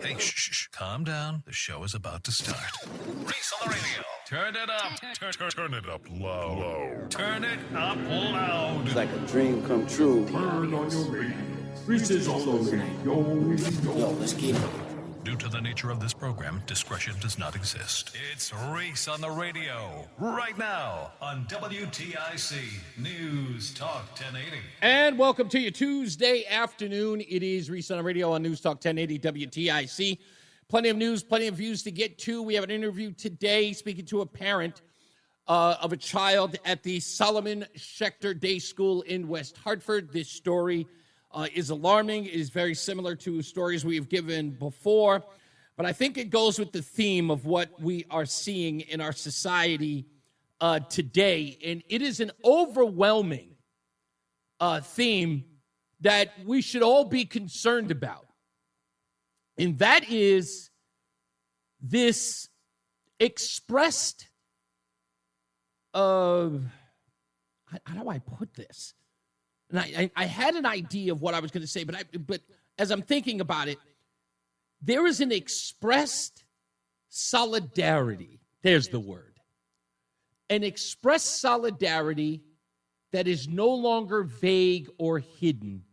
Hey, shh. Calm down. The show is about to start. Reese on the radio. Turn it up. Turn it up loud. Turn it up loud. It's like a dream come true. Turn on your radio. Reese is on the radio. Yo, let's get it. Due to the nature of this program, discretion does not exist. It's Reese on the radio, right now on WTIC News Talk 1080. And welcome to your Tuesday afternoon. It is Reese on the radio on News Talk 1080 WTIC. Plenty of news, plenty of views to get to. We have an interview today speaking to a parent of a child at the Solomon Schecter Day School in West Hartford. This story is alarming. It is very similar to stories we have given before, but I think it goes with the theme of what we are seeing in our society today, and it is an overwhelming theme that we should all be concerned about, and that is this expressed, how do I put this? And I had an idea of what I was going to say, but as I'm thinking about it, there is an expressed solidarity. There's the word. An expressed solidarity that is no longer vague or hidden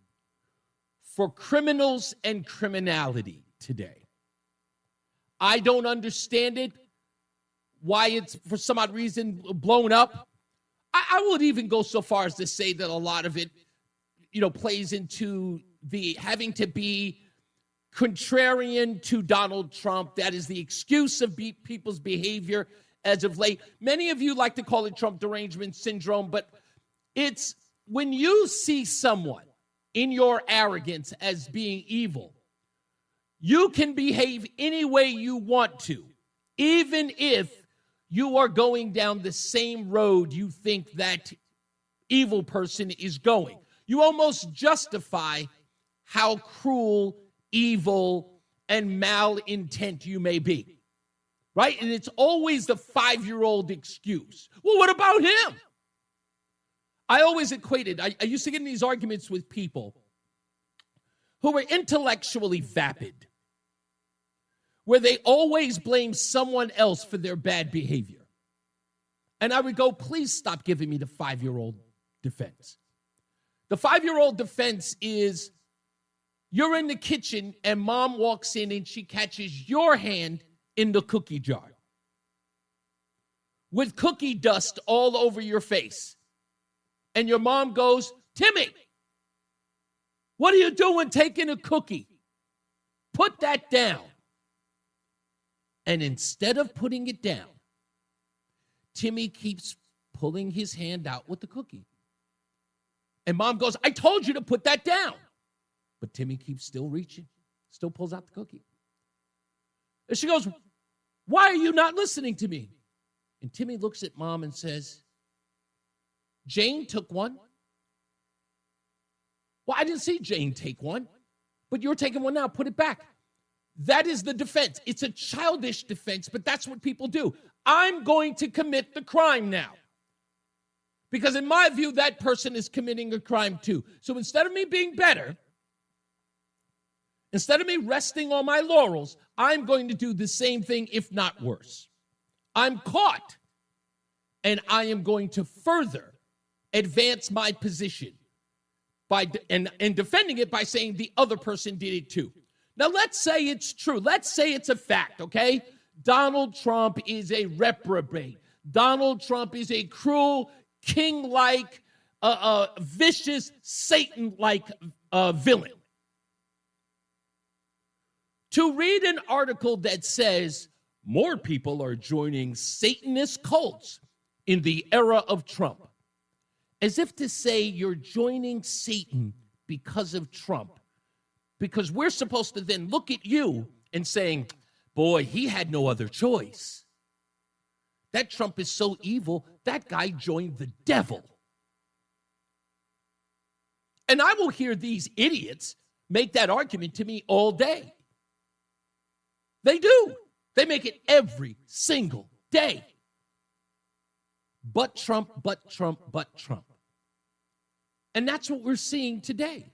for criminals and criminality today. I don't understand it, why it's for some odd reason blown up. I would even go so far as to say that a lot of it plays into the having to be contrarian to Donald Trump. That is the excuse of people's behavior as of late. Many of you like to call it Trump derangement syndrome, but it's when you see someone in your arrogance as being evil, you can behave any way you want to, even if you are going down the same road you think that evil person is going. You almost justify how cruel, evil, and malintent you may be, right? And it's always the 5-year-old excuse. Well, what about him? I always equated, I used to get in these arguments with people who were intellectually vapid, where they always blame someone else for their bad behavior. And I would go, please stop giving me the 5-year-old defense. The 5-year-old defense is you're in the kitchen and mom walks in and she catches your hand in the cookie jar with cookie dust all over your face. And your mom goes, Timmy, what are you doing taking a cookie? Put that down. And instead of putting it down, Timmy keeps pulling his hand out with the cookie. And mom goes, I told you to put that down. But Timmy keeps still reaching, still pulls out the cookie. And she goes, why are you not listening to me? And Timmy looks at mom and says, Jane took one. Well, I didn't see Jane take one, but you're taking one now. Put it back. That is the defense. It's a childish defense, but that's what people do. I'm going to commit the crime now. Because in my view, that person is committing a crime too. So instead of me being better, instead of me resting on my laurels, I'm going to do the same thing, if not worse. I'm caught, and I am going to further advance my position by and defending it by saying the other person did it too. Now, let's say it's true. Let's say it's a fact, okay? Donald Trump is a reprobate. Donald Trump is a cruel, king-like, vicious, Satan-like villain. To read an article that says more people are joining Satanist cults in the era of Trump, as if to say you're joining Satan because of Trump, because we're supposed to then look at you and saying, boy, he had no other choice. That Trump is so evil, that guy joined the devil. And I will hear these idiots make that argument to me all day. They do. They make it every single day. But Trump, but Trump, but Trump. And that's what we're seeing today.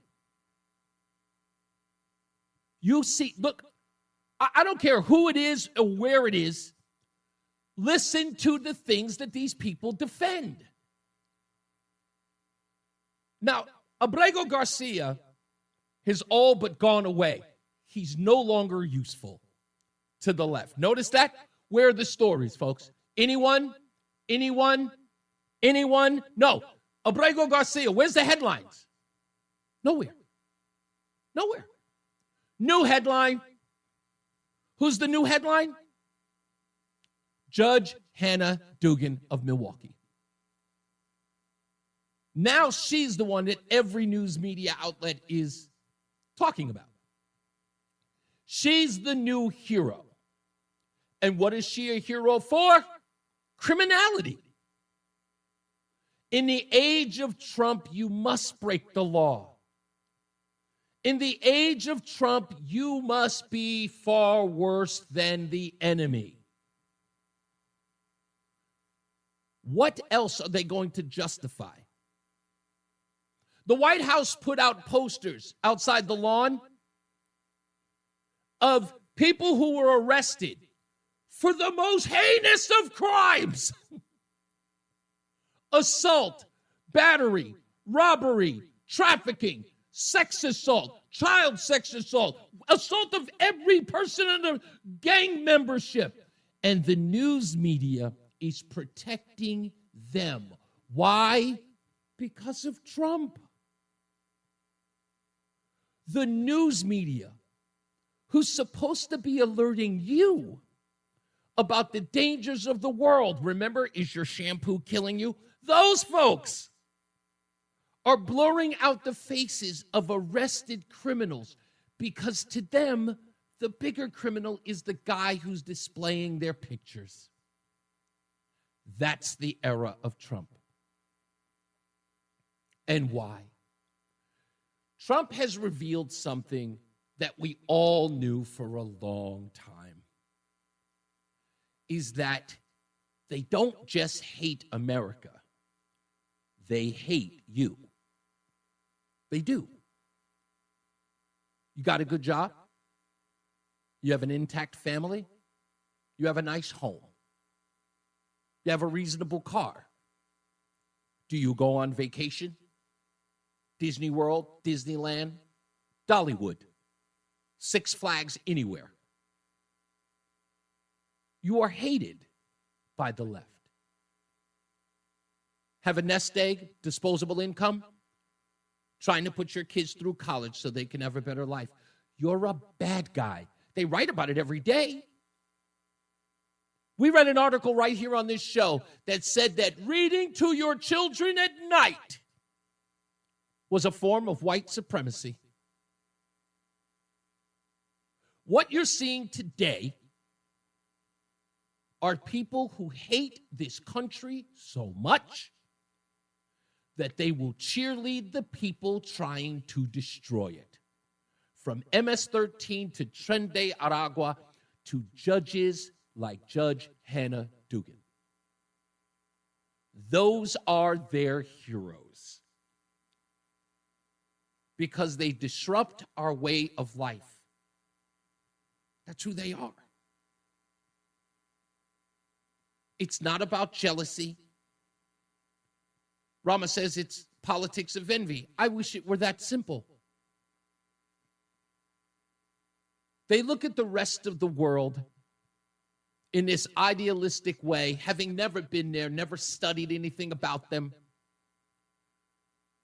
You see, look, I don't care who it is or where it is. Listen to the things that these people defend. Now, Abrego Garcia has all but gone away. He's no longer useful to the left. Notice that? Where are the stories, folks? Anyone? No. Abrego Garcia, where's the headlines? Nowhere. New headline. Who's the new headline? Judge Hannah Dugan of Milwaukee. Now she's the one that every news media outlet is talking about. She's the new hero. And what is she a hero for? Criminality. In the age of Trump, you must break the law. In the age of Trump, you must be far worse than the enemy. What else are they going to justify? The White House put out posters outside the lawn of people who were arrested for the most heinous of crimes. Assault, battery, robbery, trafficking, sex assault, child sex assault, assault of every person under gang membership. And the news media is protecting them. Why? Because of Trump. The news media, who's supposed to be alerting you about the dangers of the world. Remember, is your shampoo killing you? Those folks are blurring out the faces of arrested criminals because to them, the bigger criminal is the guy who's displaying their pictures. That's the era of Trump. And why? Trump has revealed something that we all knew for a long time, is that they don't just hate America, they hate you. They do. You got a good job? You have an intact family? You have a nice home? You have a reasonable car? Do you go on vacation? Disney World, Disneyland, Dollywood, Six Flags, anywhere. You are hated by the left. Have a nest egg, disposable income, trying to put your kids through college so they can have a better life. You're a bad guy. They write about it every day. We read an article right here on this show that said that reading to your children at night was a form of white supremacy. What you're seeing today are people who hate this country so much that they will cheerlead the people trying to destroy it. From MS-13 to Tren de Aragua to judges like Judge Hannah Dugan. Those are their heroes. Because they disrupt our way of life. That's who they are. It's not about jealousy. Rama says it's politics of envy. I wish it were that simple. They look at the rest of the world in this idealistic way, having never been there, never studied anything about them.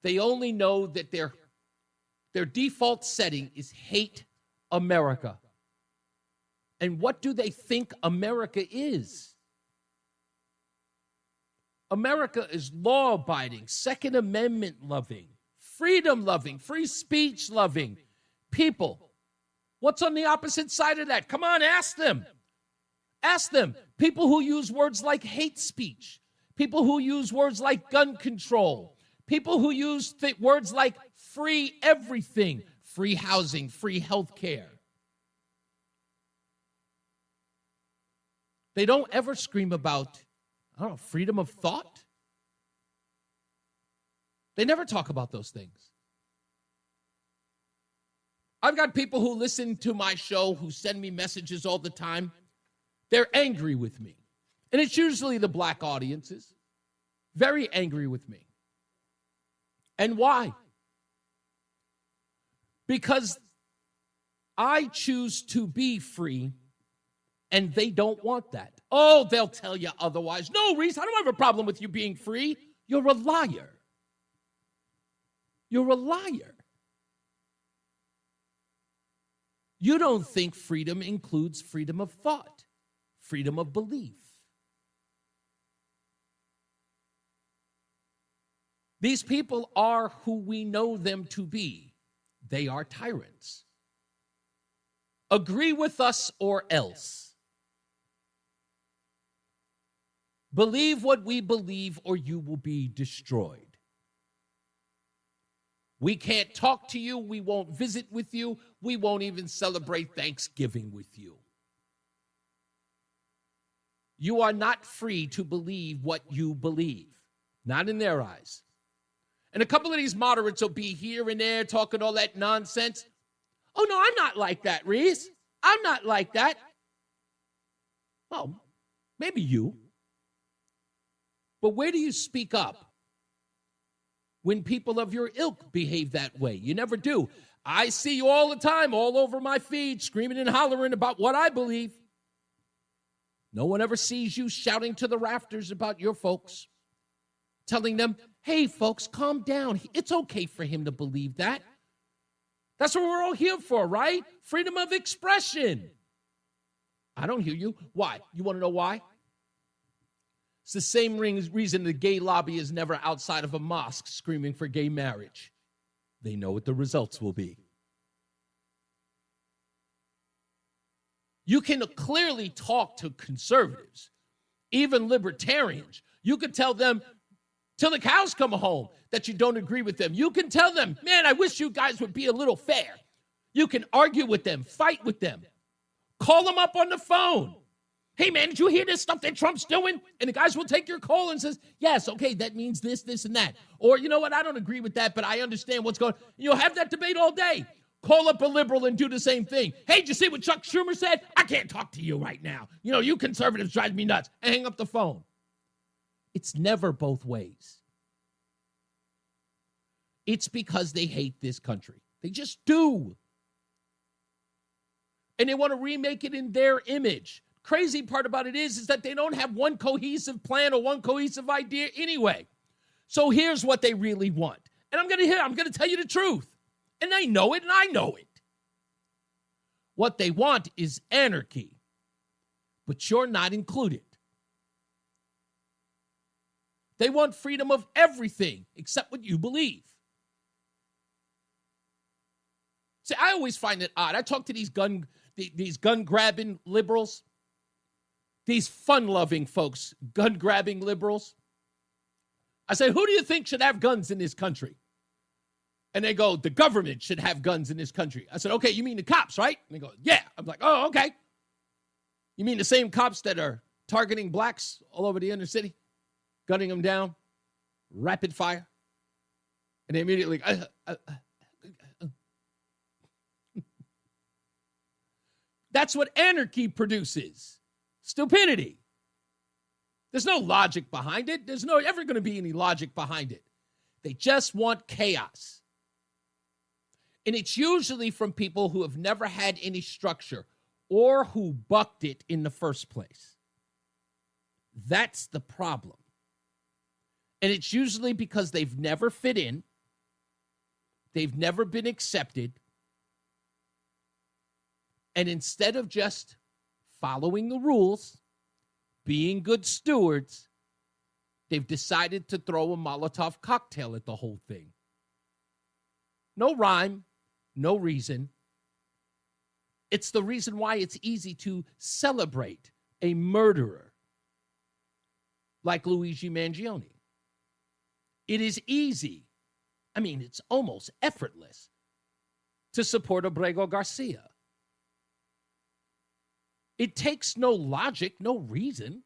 They only know that their default setting is hate America. And what do they think America is? America is law-abiding, Second Amendment loving, freedom loving, free speech loving people. What's on the opposite side of that? Come on, ask them. Ask them. People who use words like hate speech, people who use words like gun control, people who use words like free everything, free housing, free health care. They don't ever scream about, I don't know, freedom of thought. They never talk about those things. I've got people who listen to my show who send me messages all the time. They're angry with me. And it's usually the black audiences. Very angry with me. And why? Because I choose to be free, and they don't want that. Oh, they'll tell you otherwise. No, Reese, I don't have a problem with you being free. You're a liar. You're a liar. You don't think freedom includes freedom of thought, freedom of belief. These people are who we know them to be. They are tyrants. Agree with us or else. Believe what we believe or you will be destroyed. We can't talk to you. We won't visit with you. We won't even celebrate Thanksgiving with you. You are not free to believe what you believe. Not in their eyes. And a couple of these moderates will be here and there talking all that nonsense. Oh, no, I'm not like that, Reese. I'm not like that. Well, maybe you. But where do you speak up when people of your ilk behave that way? You never do. I see you all the time, all over my feed, screaming and hollering about what I believe. No one ever sees you shouting to the rafters about your folks, telling them, hey, folks, calm down. It's okay for him to believe that. That's what we're all here for, right? Freedom of expression. I don't hear you. Why? You want to know why? It's the same reason the gay lobby is never outside of a mosque screaming for gay marriage. They know what the results will be. You can clearly talk to conservatives, even libertarians. You can tell them till the cows come home that you don't agree with them. You can tell them, man, I wish you guys would be a little fair. You can argue with them, fight with them, call them up on the phone. Hey, man, did you hear this stuff that Trump's doing? And the guys will take your call and says, yes, okay, that means this, this, and that. Or, you know what, I don't agree with that, but I understand what's going on. You'll have that debate all day. Call up a liberal and do the same thing. Hey, did you see what Chuck Schumer said? I can't talk to you right now. You know, you conservatives drive me nuts. And hang up the phone. It's never both ways. It's because they hate this country. They just do. And they want to remake it in their image. Crazy part about it is that they don't have one cohesive plan or one cohesive idea anyway. So here's what they really want. And I'm going to tell you the truth. And they know it and I know it. What they want is anarchy. But you're not included. They want freedom of everything except what you believe. See, I always find it odd. I talk to these gun-grabbing liberals, these fun-loving folks, gun-grabbing liberals. I say, who do you think should have guns in this country? And they go, the government should have guns in this country. I said, okay, you mean the cops, right? And they go, yeah. I'm like, oh, okay. You mean the same cops that are targeting blacks all over the inner city, gunning them down, rapid fire? And they immediately, that's what anarchy produces. Stupidity. There's no logic behind it. There's no ever going to be any logic behind it. They just want chaos. And it's usually from people who have never had any structure or who bucked it in the first place. That's the problem. And it's usually because they've never fit in. They've never been accepted. And instead of just following the rules, being good stewards, they've decided to throw a Molotov cocktail at the whole thing. No rhyme, no reason. It's the reason why it's easy to celebrate a murderer like Luigi Mangione. It is easy, I mean, it's almost effortless to support Abrego Garcia. It takes no logic, no reason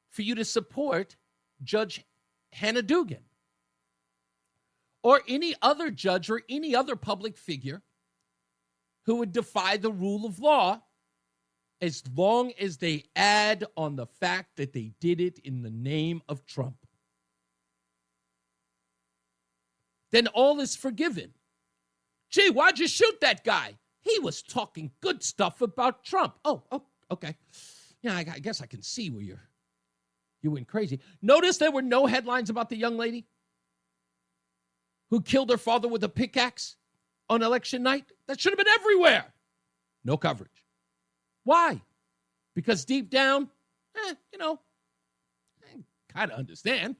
for you to support Judge Hannah Dugan or any other judge or any other public figure who would defy the rule of law, as long as they add on the fact that they did it in the name of Trump. Then all is forgiven. Gee, why'd you shoot that guy? He was talking good stuff about Trump. Oh, okay. Yeah, I guess I can see where you went crazy. Notice there were no headlines about the young lady who killed her father with a pickaxe on election night. That should have been everywhere. No coverage. Why? Because deep down, I kind of understand.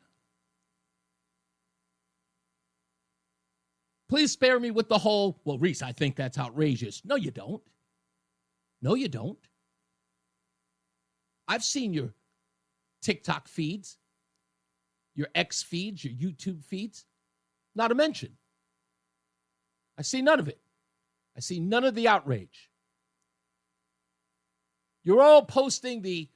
Please spare me with the whole, well, Reese, I think that's outrageous. No, you don't. No, you don't. I've seen your TikTok feeds, your X feeds, your YouTube feeds. Not a mention. I see none of it. I see none of the outrage. You're all posting the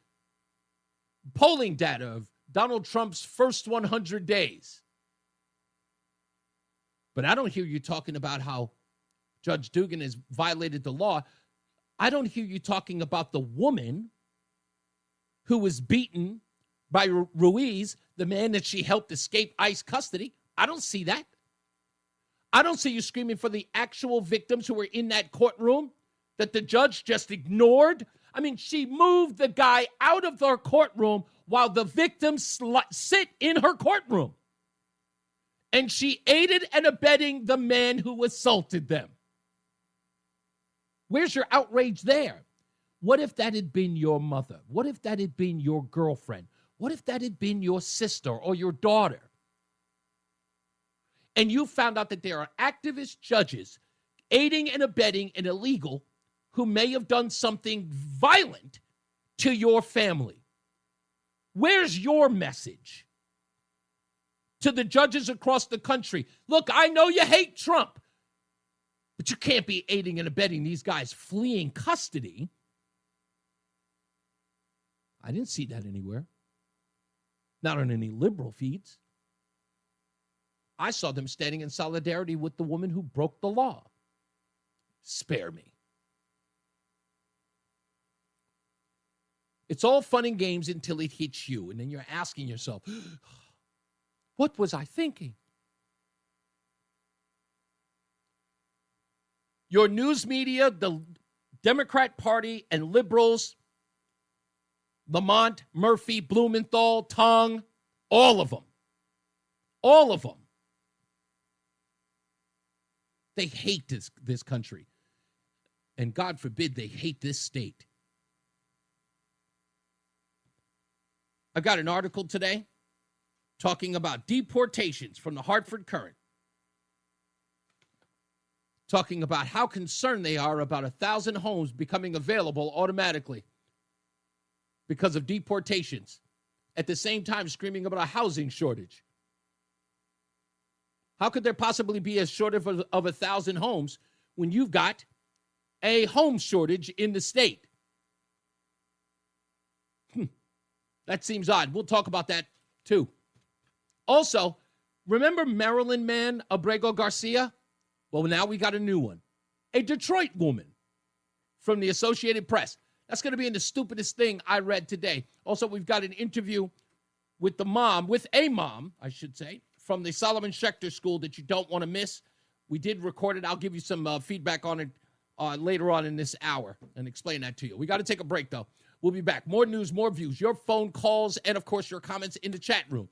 polling data of Donald Trump's first 100 days. But I don't hear you talking about how Judge Dugan has violated the law. I don't hear you talking about the woman who was beaten by Ruiz, the man that she helped escape ICE custody. I don't see that. I don't see you screaming for the actual victims who were in that courtroom that the judge just ignored. I mean, she moved the guy out of their courtroom while the victims sit in her courtroom. And she aided and abetting the man who assaulted them. Where's your outrage there? What if that had been your mother? What if that had been your girlfriend? What if that had been your sister or your daughter? And you found out that there are activist judges aiding and abetting an illegal who may have done something violent to your family. Where's your message to the judges across the country? Look, I know you hate Trump, but you can't be aiding and abetting these guys fleeing custody. I didn't see that anywhere. Not on any liberal feeds. I saw them standing in solidarity with the woman who broke the law. Spare me. It's all fun and games until it hits you, and then you're asking yourself, what was I thinking? Your news media, the Democrat Party and liberals, Lamont, Murphy, Blumenthal, Tong, all of them. All of them. They hate this country. And God forbid they hate this state. I got an article today talking about deportations from the Hartford Courant. Talking about how concerned they are about 1,000 homes becoming available automatically because of deportations. At the same time, screaming about a housing shortage. How could there possibly be a shortage of 1,000 homes when you've got a home shortage in the state? That seems odd. We'll talk about that too. Also, remember Maryland man Abrego Garcia? Well, now we got a new one. A Detroit woman from the Associated Press. That's going to be in the stupidest thing I read today. Also, we've got an interview with a mom, I should say, from the Solomon Schecter School that you don't want to miss. We did record it. I'll give you some feedback on it later on in this hour and explain that to you. We got to take a break, though. We'll be back. More news, more views, your phone calls, and, of course, your comments in the chat room.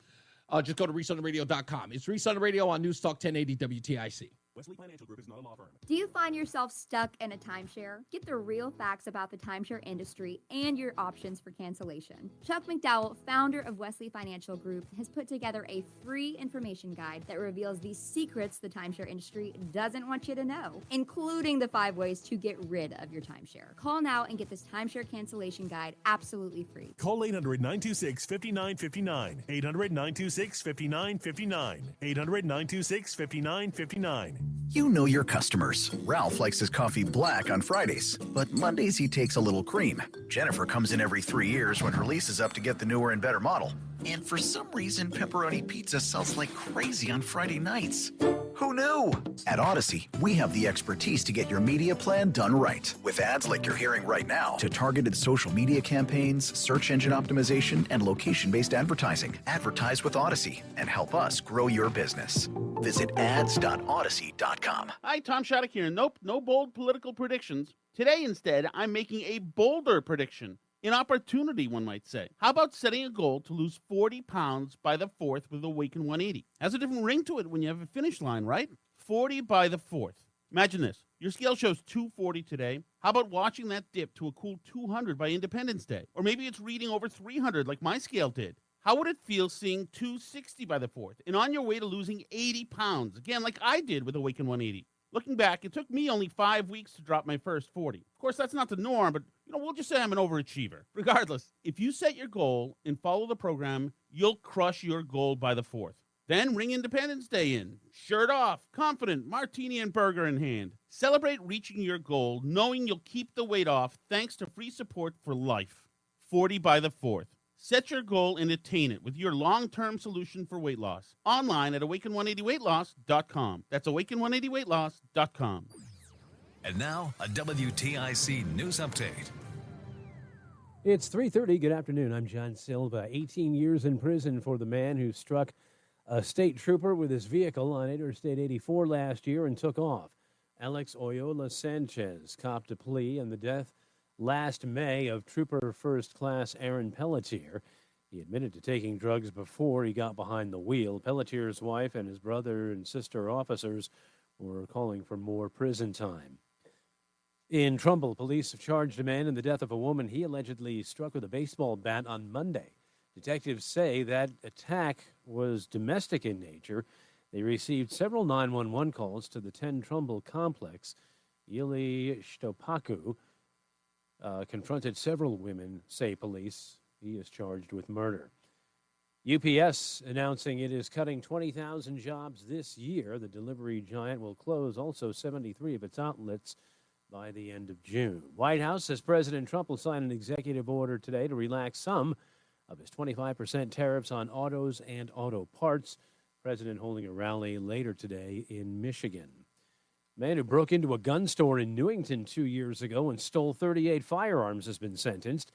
Just go to ReeseOnTheRadio.com. It's Reese on the Radio on NewsTalk 1080 WTIC. Wesley Financial Group is not a law firm. Do you find yourself stuck in a timeshare? Get the real facts about the timeshare industry and your options for cancellation. Chuck McDowell, founder of Wesley Financial Group, has put together a free information guide that reveals the secrets the timeshare industry doesn't want you to know, including the 5 ways to get rid of your timeshare. Call now and get this timeshare cancellation guide absolutely free. Call 800-926-5959. 800-926-5959. 800-926-5959. You know your customers. Ralph likes his coffee black on Fridays, but Mondays he takes a little cream. Jennifer comes in every 3 years when her lease is up to get the newer and better model. And for some reason, pepperoni pizza sells like crazy on Friday nights. Who knew? At Odyssey, we have the expertise to get your media plan done right. With ads like you're hearing right now, to targeted social media campaigns, search engine optimization, and location-based advertising. Advertise with Odyssey and help us grow your business. Visit ads.odyssey.com. Hi, Tom Shattuck here. Nope, no bold political predictions. Today, instead, I'm making a bolder prediction. An opportunity, one might say. How about setting a goal to lose 40 pounds by the 4th with Awaken 180? Has a different ring to it when you have a finish line, right? 40 by the 4th. Imagine this. Your scale shows 240 today. How about watching that dip to a cool 200 by Independence Day? Or maybe it's reading over 300 like my scale did. How would it feel seeing 260 by the 4th and on your way to losing 80 pounds? Again, like I did with Awaken 180. Looking back, it took me only 5 weeks to drop my first 40. Of course, that's not the norm, but we'll just say I'm an overachiever. Regardless, if you set your goal and follow the program, you'll crush your goal by the 4th. Then ring Independence Day in, shirt off, confident, martini and burger in hand. Celebrate reaching your goal, knowing you'll keep the weight off thanks to free support for life. 40 by the 4th. Set your goal and attain it with your long-term solution for weight loss. Online at awaken180weightloss.com. That's awaken180weightloss.com. And now, a WTIC news update. It's 3:30. Good afternoon. I'm John Silva. 18 years in prison for the man who struck a state trooper with his vehicle on Interstate 84 last year and took off. Alex Oyola Sanchez copped a plea in the death last May of Trooper First Class Aaron Pelletier. He admitted to taking drugs before he got behind the wheel. Pelletier's wife and his brother and sister officers were calling for more prison time. In Trumbull, police have charged a man in the death of a woman he allegedly struck with a baseball bat on Monday. Detectives say that attack was domestic in nature. They received several 911 calls to the 10 Trumbull complex. Yili Shtopaku confronted several women, say police. He is charged with murder. UPS announcing it is cutting 20,000 jobs this year. The delivery giant will close also 73 of its outlets by the end of June. White House says President Trump will sign an executive order today to relax some of his 25% tariffs on autos and auto parts. President holding a rally later today in Michigan. Man who broke into a gun store in Newington 2 years ago and stole 38 firearms has been sentenced.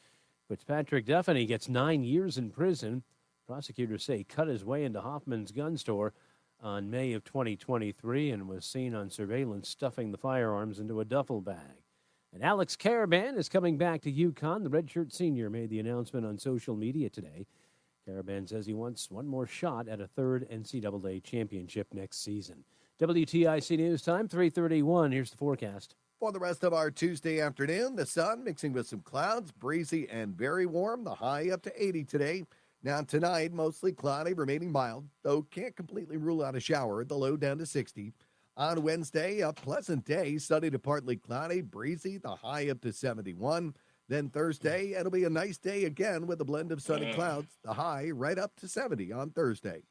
Fitzpatrick Duffany gets 9 years in prison. Prosecutors say he cut his way into Hoffman's gun store on May of 2023 and was seen on surveillance stuffing the firearms into a duffel bag. And Alex Caravan is coming back to UConn. The redshirt senior made the announcement on social media today. Caravan says he wants one more shot at a third NCAA championship next season. WTIC News Time, 3:31. Here's the forecast. For the rest of our Tuesday afternoon, the sun mixing with some clouds, breezy and very warm, the high up to 80 today. Now tonight, mostly cloudy, remaining mild, though can't completely rule out a shower, the low down to 60. On Wednesday, a pleasant day, sunny to partly cloudy, breezy, the high up to 71. Then Thursday, it'll be a nice day again with a blend of sunny clouds, the high right up to 70 on Thursday.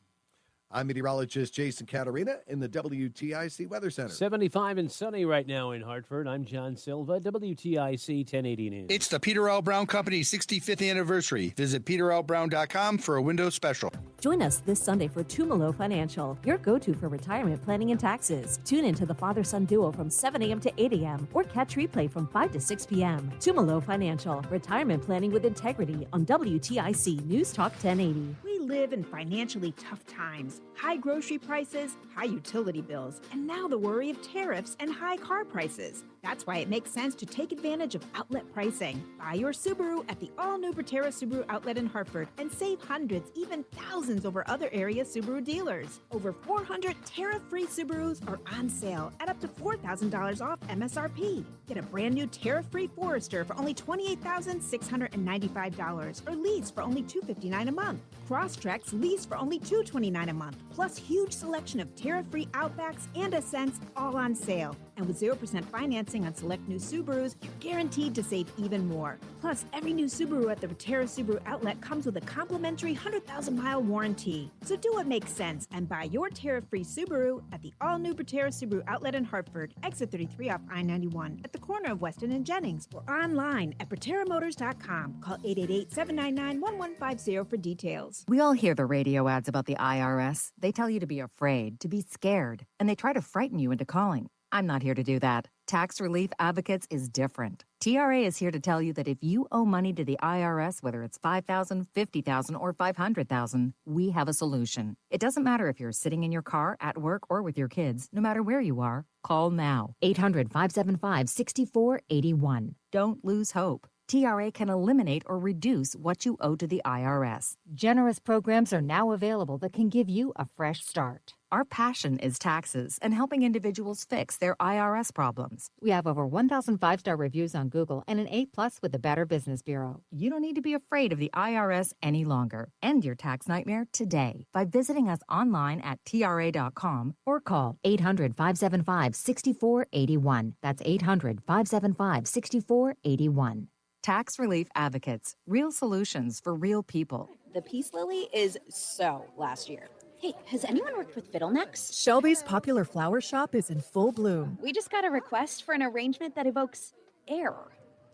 I'm meteorologist Jason Caterina in the WTIC Weather Center. 75 and sunny right now in Hartford. I'm John Silva, WTIC 1080 News. It's the Peter L. Brown Company's 65th anniversary. Visit peterlbrown.com for a window special. Join us this Sunday for Tumalo Financial, your go-to for retirement planning and taxes. Tune in to the father-son duo from 7 a.m. to 8 a.m. or catch replay from 5 to 6 p.m. Tumalo Financial, retirement planning with integrity on WTIC News Talk 1080. We live in financially tough times. High grocery prices, high utility bills, and now the worry of tariffs and high car prices. That's why it makes sense to take advantage of outlet pricing. Buy your Subaru at the all-new Bertera Subaru outlet in Hartford and save hundreds, even thousands over other area Subaru dealers. Over 400 tariff-free Subarus are on sale at up to $4,000 off MSRP. Get a brand new tariff-free Forester for only $28,695 or lease for only $259 a month. Crosstreks lease for only $229 a month, plus huge selection of tariff-free Outbacks and Ascents all on sale. And with 0% financing on select new Subarus, you're guaranteed to save even more. Plus, every new Subaru at the Proterra Subaru outlet comes with a complimentary 100,000-mile warranty. So do what makes sense and buy your tariff-free Subaru at the all-new Proterra Subaru outlet in Hartford, exit 33 off I-91, at the corner of Weston and Jennings, or online at ProterraMotors.com. Call 888-799-1150 for details. We all hear the radio ads about the IRS. They tell you to be afraid, to be scared, and they try to frighten you into calling. I'm not here to do that. Tax Relief Advocates is different. TRA is here to tell you that if you owe money to the IRS, whether it's $5,000, $50,000, or $500,000, we have a solution. It doesn't matter if you're sitting in your car, at work, or with your kids. No matter where you are, call now. 800-575-6481. Don't lose hope. TRA can eliminate or reduce what you owe to the IRS. Generous programs are now available that can give you a fresh start. Our passion is taxes and helping individuals fix their IRS problems. We have over 1,000 5-star reviews on Google and an A+ with the Better Business Bureau. You don't need to be afraid of the IRS any longer. End your tax nightmare today by visiting us online at TRA.com or call 800-575-6481. That's 800-575-6481. Tax Relief Advocates. Real solutions for real people. The peace lily is so last year. Hey, has anyone worked with fiddlenecks? Shelby's popular flower shop is in full bloom. We just got a request for an arrangement that evokes air.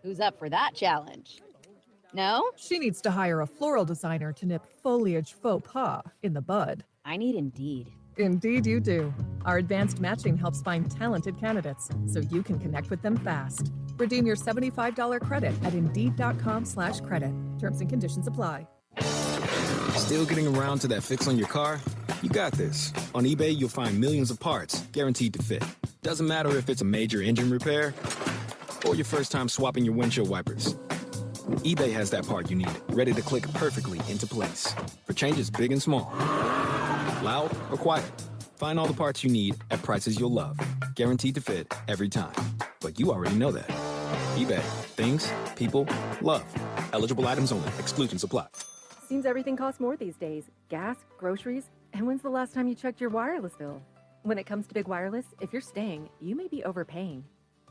Who's up for that challenge? No? She needs to hire a floral designer to nip foliage faux pas in the bud. I need Indeed. Indeed you do. Our advanced matching helps find talented candidates so you can connect with them fast. Redeem your $75 credit at Indeed.com/credit. Terms and conditions apply. Still getting around to that fix on your car? You got this. On eBay, you'll find millions of parts guaranteed to fit. Doesn't matter if it's a major engine repair or your first time swapping your windshield wipers. eBay has that part you need, ready to click perfectly into place for changes big and small. Loud or quiet, find all the parts you need at prices you'll love. Guaranteed to fit every time. But you already know that. eBay. Things, people, love. Eligible items only. Exclusions apply. Seems everything costs more these days. Gas, groceries, and when's the last time you checked your wireless bill? When it comes to big wireless, if you're staying, you may be overpaying.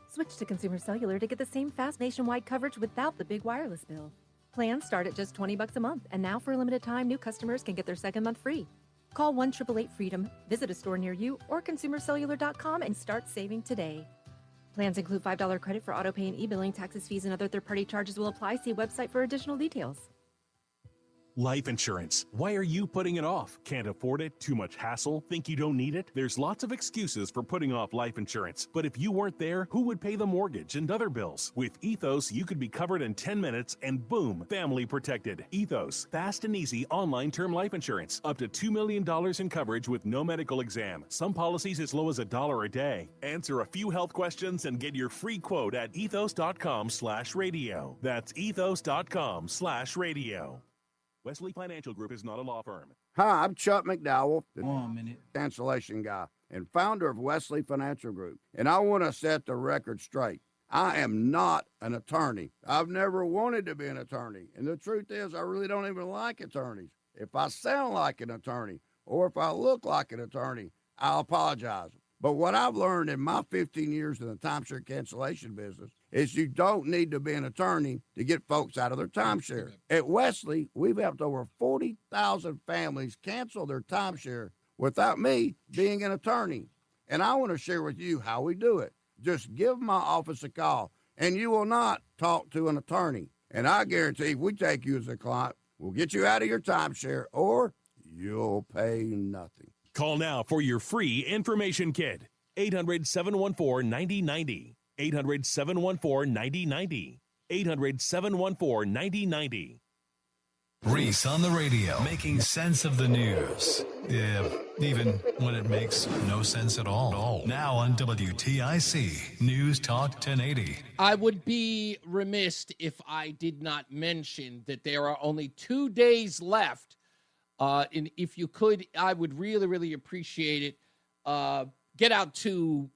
Switch to Consumer Cellular to get the same fast nationwide coverage without the big wireless bill. Plans start at just $20 a month, and now for a limited time, new customers can get their second month free. Call 1-888-FREEDOM, visit a store near you, or consumercellular.com and start saving today. Plans include $5 credit for autopay and e-billing. Taxes, fees, and other third-party charges will apply. See website for additional details. Life insurance. Why are you putting it off? Can't afford it? Too much hassle? Think you don't need it? There's lots of excuses for putting off life insurance. But if you weren't there, who would pay the mortgage and other bills? With Ethos, you could be covered in 10 minutes and boom, family protected. Ethos, fast and easy online term life insurance. Up to $2 million in coverage with no medical exam. Some policies as low as $1 a day. Answer a few health questions and get your free quote at ethos.com/radio. That's ethos.com/radio. Wesley Financial Group is not a law firm. Hi, I'm Chuck McDowell, the cancellation guy and founder of Wesley Financial Group. And I want to set the record straight. I am not an attorney. I've never wanted to be an attorney. And the truth is, I really don't even like attorneys. If I sound like an attorney or if I look like an attorney, I'll apologize. But what I've learned in my 15 years in the timeshare cancellation business is you don't need to be an attorney to get folks out of their timeshare. At Wesley, we've helped over 40,000 families cancel their timeshare without me being an attorney. And I want to share with you how we do it. Just give my office a call, and you will not talk to an attorney. And I guarantee if we take you as a client, we'll get you out of your timeshare, or you'll pay nothing. Call now for your free information kit. 800-714-9090. 800-714-9090. 800-714-9090. Reese on the radio, making sense of the news. Yeah, even when it makes no sense at all. Now on WTIC, News Talk 1080. I would be remiss if I did not mention that there are only 2 days left. And if you could, I would really, really appreciate it. Get out to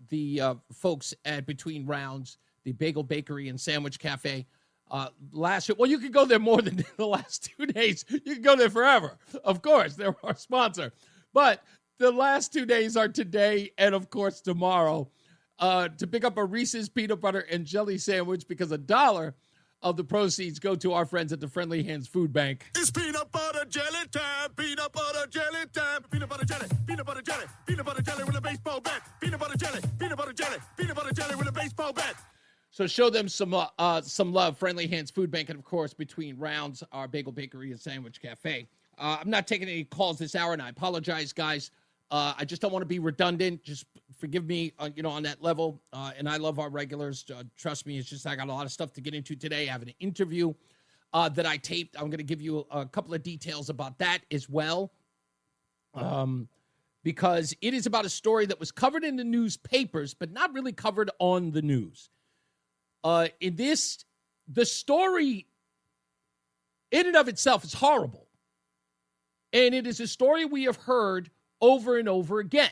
the folks at Between Rounds, the Bagel Bakery and Sandwich Cafe. Last year, well, you could go there more than the last 2 days. You can go there forever. Of course, they're our sponsor. But the last 2 days are today and, of course, tomorrow. to pick up a Reese's peanut butter and jelly sandwich because $1 of the proceeds go to our friends at the Friendly Hands Food Bank. It's peanut butter jelly time, peanut butter jelly time, peanut butter jelly, peanut butter jelly, peanut butter jelly with a baseball bat, peanut butter jelly, peanut butter jelly, peanut butter jelly with a baseball bat. So show them some love. Friendly Hands Food Bank, and of course, between rounds, our Bagel Bakery and Sandwich Cafe. I'm not taking any calls this hour, and I apologize, guys. I just don't want to be redundant. Just forgive me, on that level. And I love our regulars. Trust me, it's just I got a lot of stuff to get into today. I have an interview that I taped. I'm going to give you a couple of details about that as well, because it is about a story that was covered in the newspapers, but not really covered on the news. The story in and of itself is horrible. And it is a story we have heard over and over again.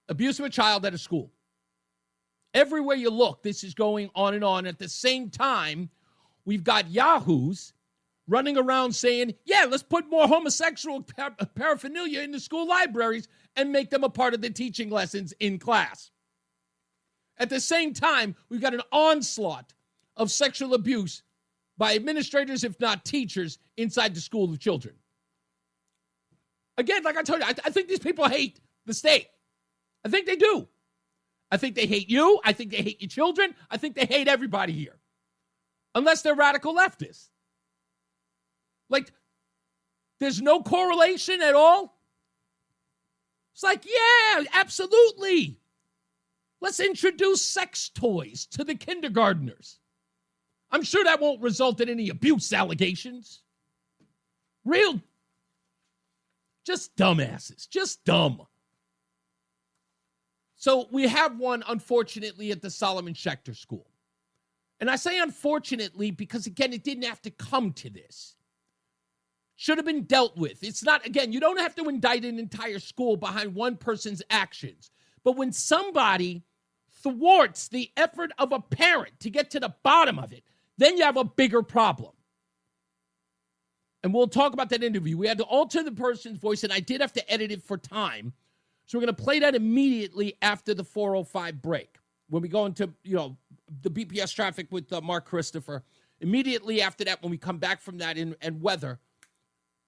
Abuse of a child at a school. Everywhere you look, this is going on and on. At the same time, we've got yahoos running around saying, yeah, let's put more homosexual paraphernalia in the school libraries and make them a part of the teaching lessons in class. At the same time, we've got an onslaught of sexual abuse by administrators, if not teachers, inside the school of children. Again, like I told you, I think these people hate the state. I think they do. I think they hate you. I think they hate your children. I think they hate everybody here. Unless they're radical leftists. Like, there's no correlation at all. It's like, yeah, absolutely. Let's introduce sex toys to the kindergartners. I'm sure that won't result in any abuse allegations. Just dumbasses. Just dumb. So we have one, unfortunately, at the Solomon Schecter School. And I say unfortunately because, again, it didn't have to come to this. Should have been dealt with. It's not, again, you don't have to indict an entire school behind one person's actions. But when somebody thwarts the effort of a parent to get to the bottom of it, then you have a bigger problem. And we'll talk about that interview. We had to alter the person's voice, and I did have to edit it for time. So we're going to play that immediately after the 4:05 break. When we go into, the BPS traffic with Mark Christopher. Immediately after that, when we come back from that and weather,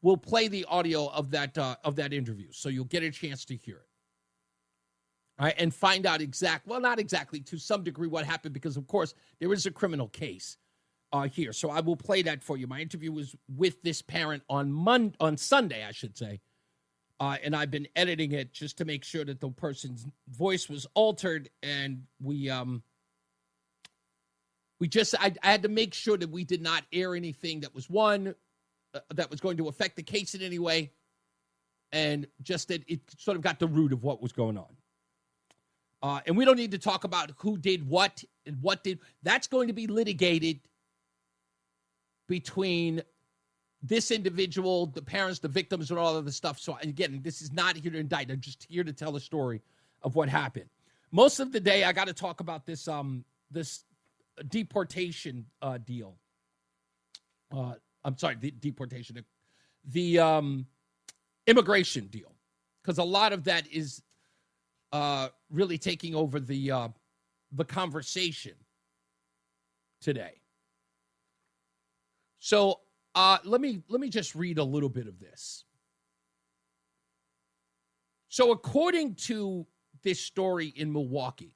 we'll play the audio of that interview. So you'll get a chance to hear it. All right, and find out not exactly, to some degree what happened, because, of course, there is a criminal case here. So I will play that for you. My interview was with this parent on Sunday, I should say. And I've been editing it just to make sure that the person's voice was altered. And I had to make sure that we did not air anything that was that was going to affect the case in any way. And just that it sort of got the root of what was going on. And we don't need to talk about who did what and what did. That's going to be litigated between this individual, the parents, the victims, and all of the stuff. So again, this is not here to indict. I'm just here to tell a story of what happened. Most of the day, I got to talk about this deportation deal. I'm sorry, the deportation, the immigration deal, because a lot of that is really taking over the conversation today. So let me just read a little bit of this. So according to this story in Milwaukee,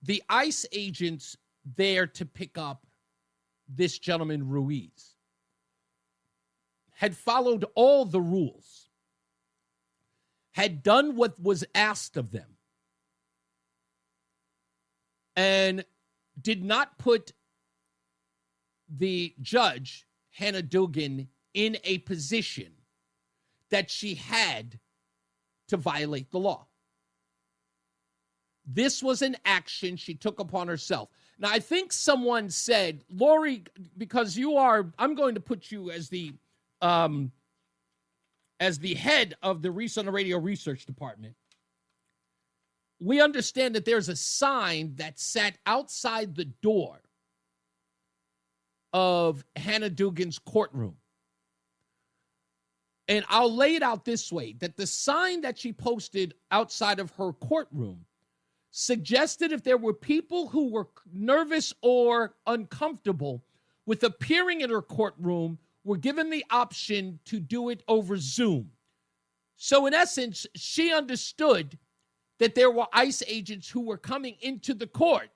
the ICE agents there to pick up this gentleman, Ruiz, had followed all the rules, had done what was asked of them, and did not put the judge, Hannah Dugan, in a position that she had to violate the law. This was an action she took upon herself. Now, I think someone said, Lori, because I'm going to put you as the head of the Reese on the Radio Research Department. We understand that there's a sign that sat outside the door of Hannah Dugan's courtroom. And I'll lay it out this way, that the sign that she posted outside of her courtroom suggested if there were people who were nervous or uncomfortable with appearing in her courtroom, were given the option to do it over Zoom. So in essence, she understood that there were ICE agents who were coming into the court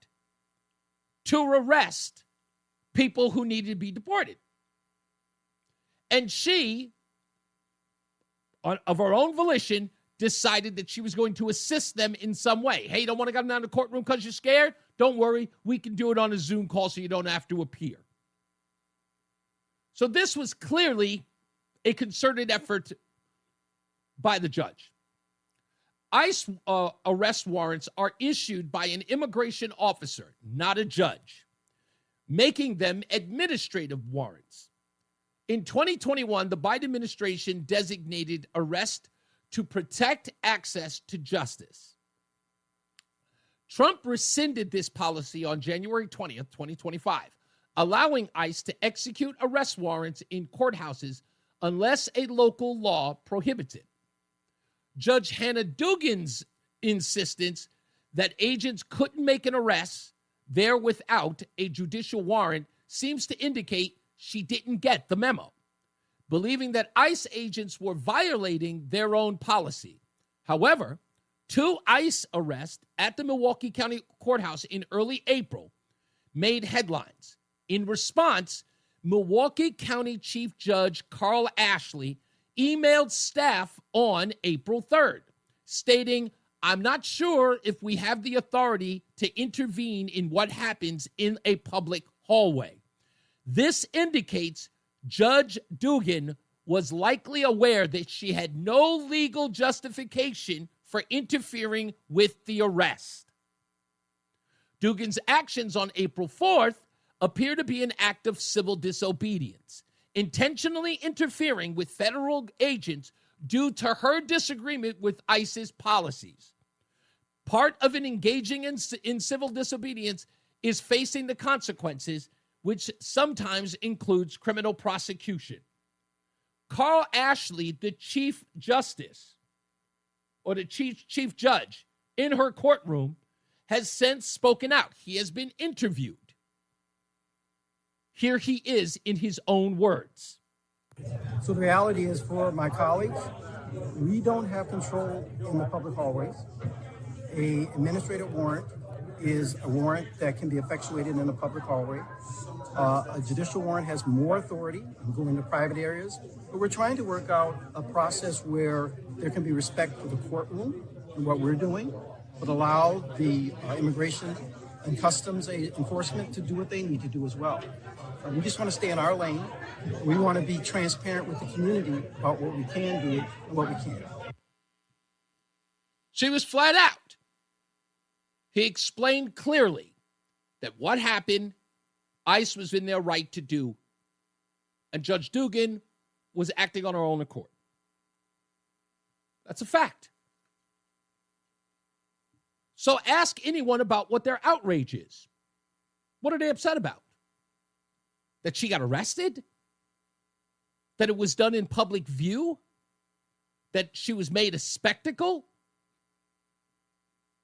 to arrest people who needed to be deported. And she, of her own volition, decided that she was going to assist them in some way. Hey, you don't want to come down to the courtroom because you're scared? Don't worry. We can do it on a Zoom call so you don't have to appear. So this was clearly a concerted effort by the judge. ICE arrest warrants are issued by an immigration officer, not a judge, making them administrative warrants. In 2021, the Biden administration designated arrest to protect access to justice. Trump rescinded this policy on January 20th, 2025, allowing ICE to execute arrest warrants in courthouses unless a local law prohibits it. Judge Hannah Dugan's insistence that agents couldn't make an arrest there without a judicial warrant seems to indicate she didn't get the memo, believing that ICE agents were violating their own policy. However, 2 ICE arrests at the Milwaukee County Courthouse in early April made headlines. In response, Milwaukee County Chief Judge Carl Ashley emailed staff on April 3rd, stating, "I'm not sure if we have the authority to intervene in what happens in a public hallway." This indicates Judge Dugan was likely aware that she had no legal justification for interfering with the arrest. Dugan's actions on April 4th appear to be an act of civil disobedience, intentionally interfering with federal agents due to her disagreement with ICE's policies. Part of an engaging in civil disobedience is facing the consequences, which sometimes includes criminal prosecution. Carl Ashley, the Chief Justice, or the Chief Judge in her courtroom, has since spoken out. He has been interviewed. Here he is in his own words. So the reality is, for my colleagues, we don't have control in the public hallways. An administrative warrant is a warrant that can be effectuated in the public hallway. A judicial warrant has more authority and go into private areas. But we're trying to work out a process where there can be respect for the courtroom and what we're doing, but allow the immigration and customs enforcement to do what they need to do as well. We just want to stay in our lane. We want to be transparent with the community about what we can do and what we can't. She was flat out. He explained clearly that what happened, ICE was in their right to do, and Judge Dugan was acting on her own accord. That's a fact. So ask anyone about what their outrage is. What are they upset about? That she got arrested? That it was done in public view? That she was made a spectacle?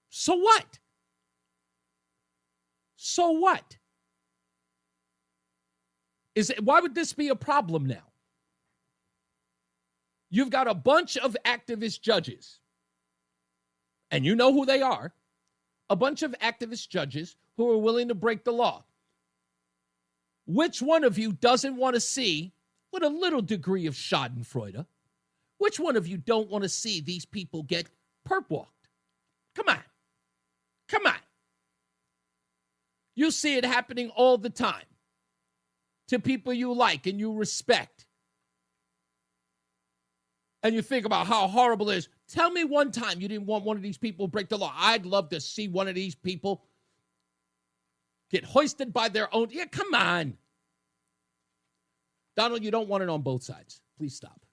So what? So what? Why would this be a problem now? You've got a bunch of activist judges, and you know who they are, a bunch of activist judges who are willing to break the law. Which one of you doesn't want to see, with a little degree of schadenfreude, which one of you don't want to see these people get perp walked? Come on. Come on. You see it happening all the time to people you like and you respect. And you think about how horrible it is. Tell me one time you didn't want one of these people to break the law. I'd love to see one of these people get hoisted by their own. Yeah, come on. Donald, you don't want it on both sides. Please stop.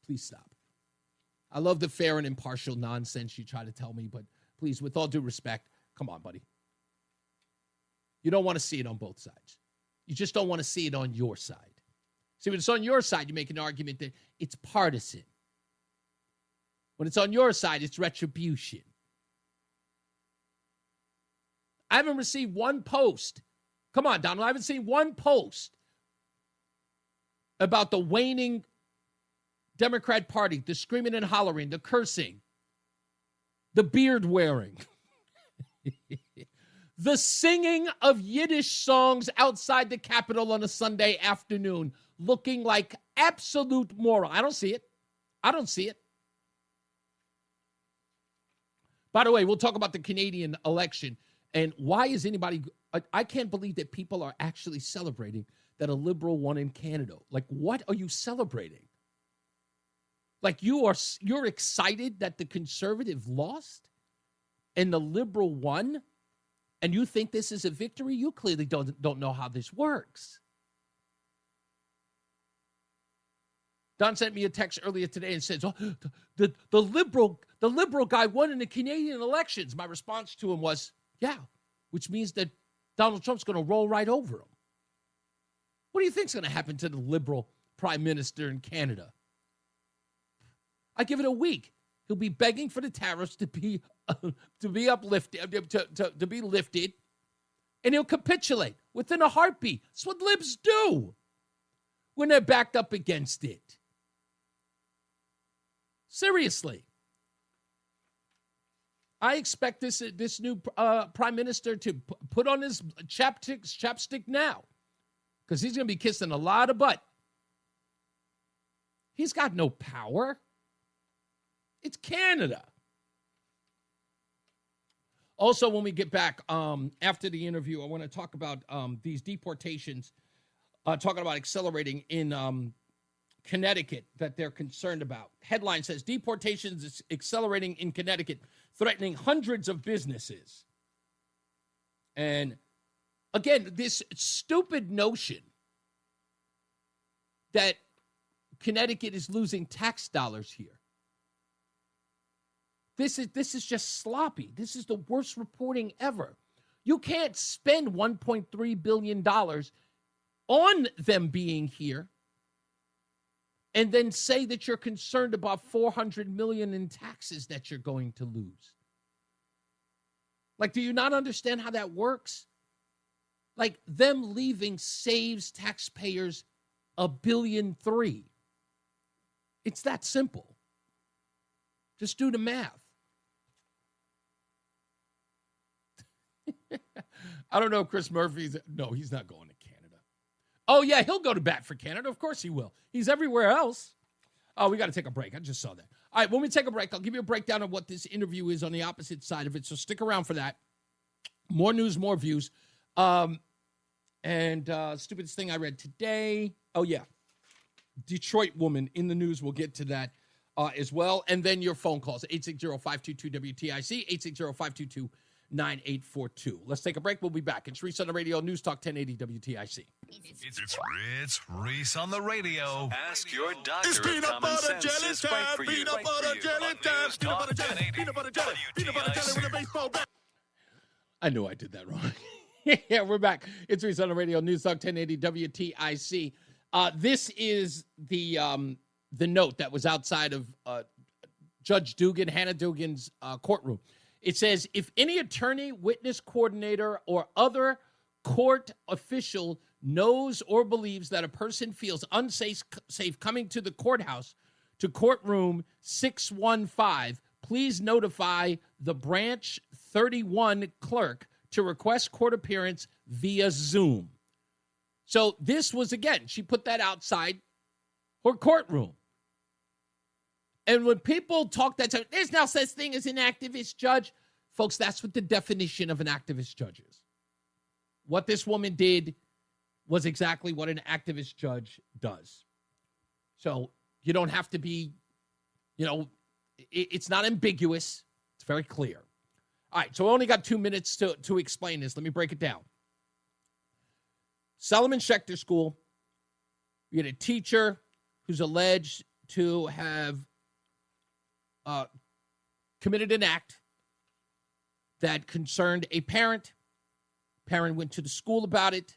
Please stop. I love the fair and impartial nonsense you try to tell me, but please, with all due respect, come on, buddy. You don't want to see it on both sides. You just don't want to see it on your side. See, when it's on your side, you make an argument that it's partisan. When it's on your side, it's retribution. I haven't received one post. Come on, Donald. I haven't seen one post about the waning Democrat Party, the screaming and hollering, the cursing, the beard wearing, the singing of Yiddish songs outside the Capitol on a Sunday afternoon, looking like absolute moron. I don't see it. I don't see it. By the way, we'll talk about the Canadian election and why is anybody, I can't believe that people are actually celebrating that a liberal won in Canada. Like, what are you celebrating? Like, you're excited that the conservative lost and the liberal won, and you think this is a victory? You clearly don't know how this works. Don sent me a text earlier today and says, "Oh, the liberal guy won in the Canadian elections." My response to him was, "Yeah," which means that Donald Trump's going to roll right over him. What do you think's going to happen to the liberal prime minister in Canada? I give it a week. He'll be begging for the tariffs to be uplifted, to be lifted, and he'll capitulate within a heartbeat. That's what libs do when they're backed up against it. Seriously. I expect this new prime minister to put on his chapstick now, because he's going to be kissing a lot of butt. He's got no power. It's Canada. Also, when we get back after the interview, I want to talk about these deportations, talking about accelerating in Connecticut that they're concerned about. Headline says, deportations is accelerating in Connecticut, threatening hundreds of businesses. And again, this stupid notion that Connecticut is losing tax dollars here. This is just sloppy. This is the worst reporting ever. You can't spend $1.3 billion on them being here and then say that you're concerned about $400 million in taxes that you're going to lose. Like, do you not understand how that works? Like, them leaving saves taxpayers $1.3 billion. It's that simple. Just do the math. I don't know if Chris Murphy's... No, he's not going to Canada. Oh, yeah, he'll go to bat for Canada. Of course he will. He's everywhere else. Oh, we got to take a break. I just saw that. All right, when we take a break, I'll give you a breakdown of what this interview is on the opposite side of it, so stick around for that. More news, more views. Stupidest thing I read today. Oh, yeah. Detroit woman in the news. We'll get to that as well. And then your phone calls, 860-522-WTIC, 860-522-9842. Let's take a break. We'll be back. It's Reese on the Radio, News Talk 1080 WTIC. It's Reese on the Radio. Ask your doctor It's if peanut common butter sense jelly is right time, for you. peanut butter jelly time, peanut butter jelly, peanut butter jelly, peanut butter jelly with a baseball bat. I knew I did that wrong. Yeah, we're back. It's Reese on the Radio, News Talk 1080 WTIC. This is the note that was outside of Judge Dugan, Hannah Dugan's courtroom. It says, if any attorney, witness coordinator, or other court official knows or believes that a person feels unsafe coming to the courthouse to courtroom 615, please notify the branch 31 clerk to request court appearance via Zoom. So this was, again, she put that outside her courtroom. And when people talk that time, there's no such thing as an activist judge. Folks, that's what the definition of an activist judge is. What this woman did was exactly what an activist judge does. So you don't have to be, it's not ambiguous. It's very clear. All right, so I only got 2 minutes to explain this. Let me break it down. Solomon Schecter School, we had a teacher who's alleged to have committed an act that concerned a parent. Parent went to the school about it.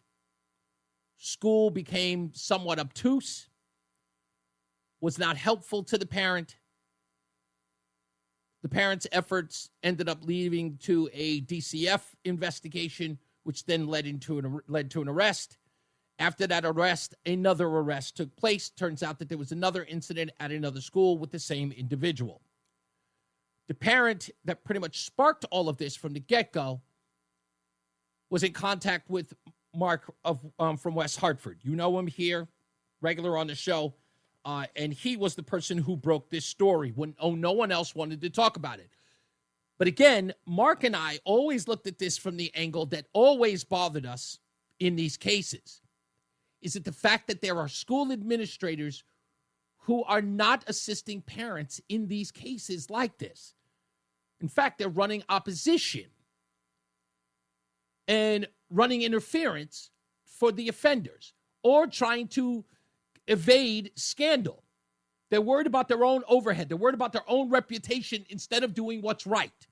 school became somewhat obtuse, was not helpful to the parent. The parents' efforts ended up leading to a DCF investigation, which then led to an arrest. After that arrest, another arrest took place. Turns out that there was another incident at another school with the same individual. The parent that pretty much sparked all of this from the get-go was in contact with Mark from West Hartford. You know him here, regular on the show, and he was the person who broke this story when no one else wanted to talk about it. But again, Mark and I always looked at this from the angle that always bothered us in these cases. Is it the fact that there are school administrators who are not assisting parents in these cases like this? In fact, they're running opposition and running interference for the offenders or trying to evade scandal. They're worried about their own overhead. They're worried about their own reputation instead of doing what's right.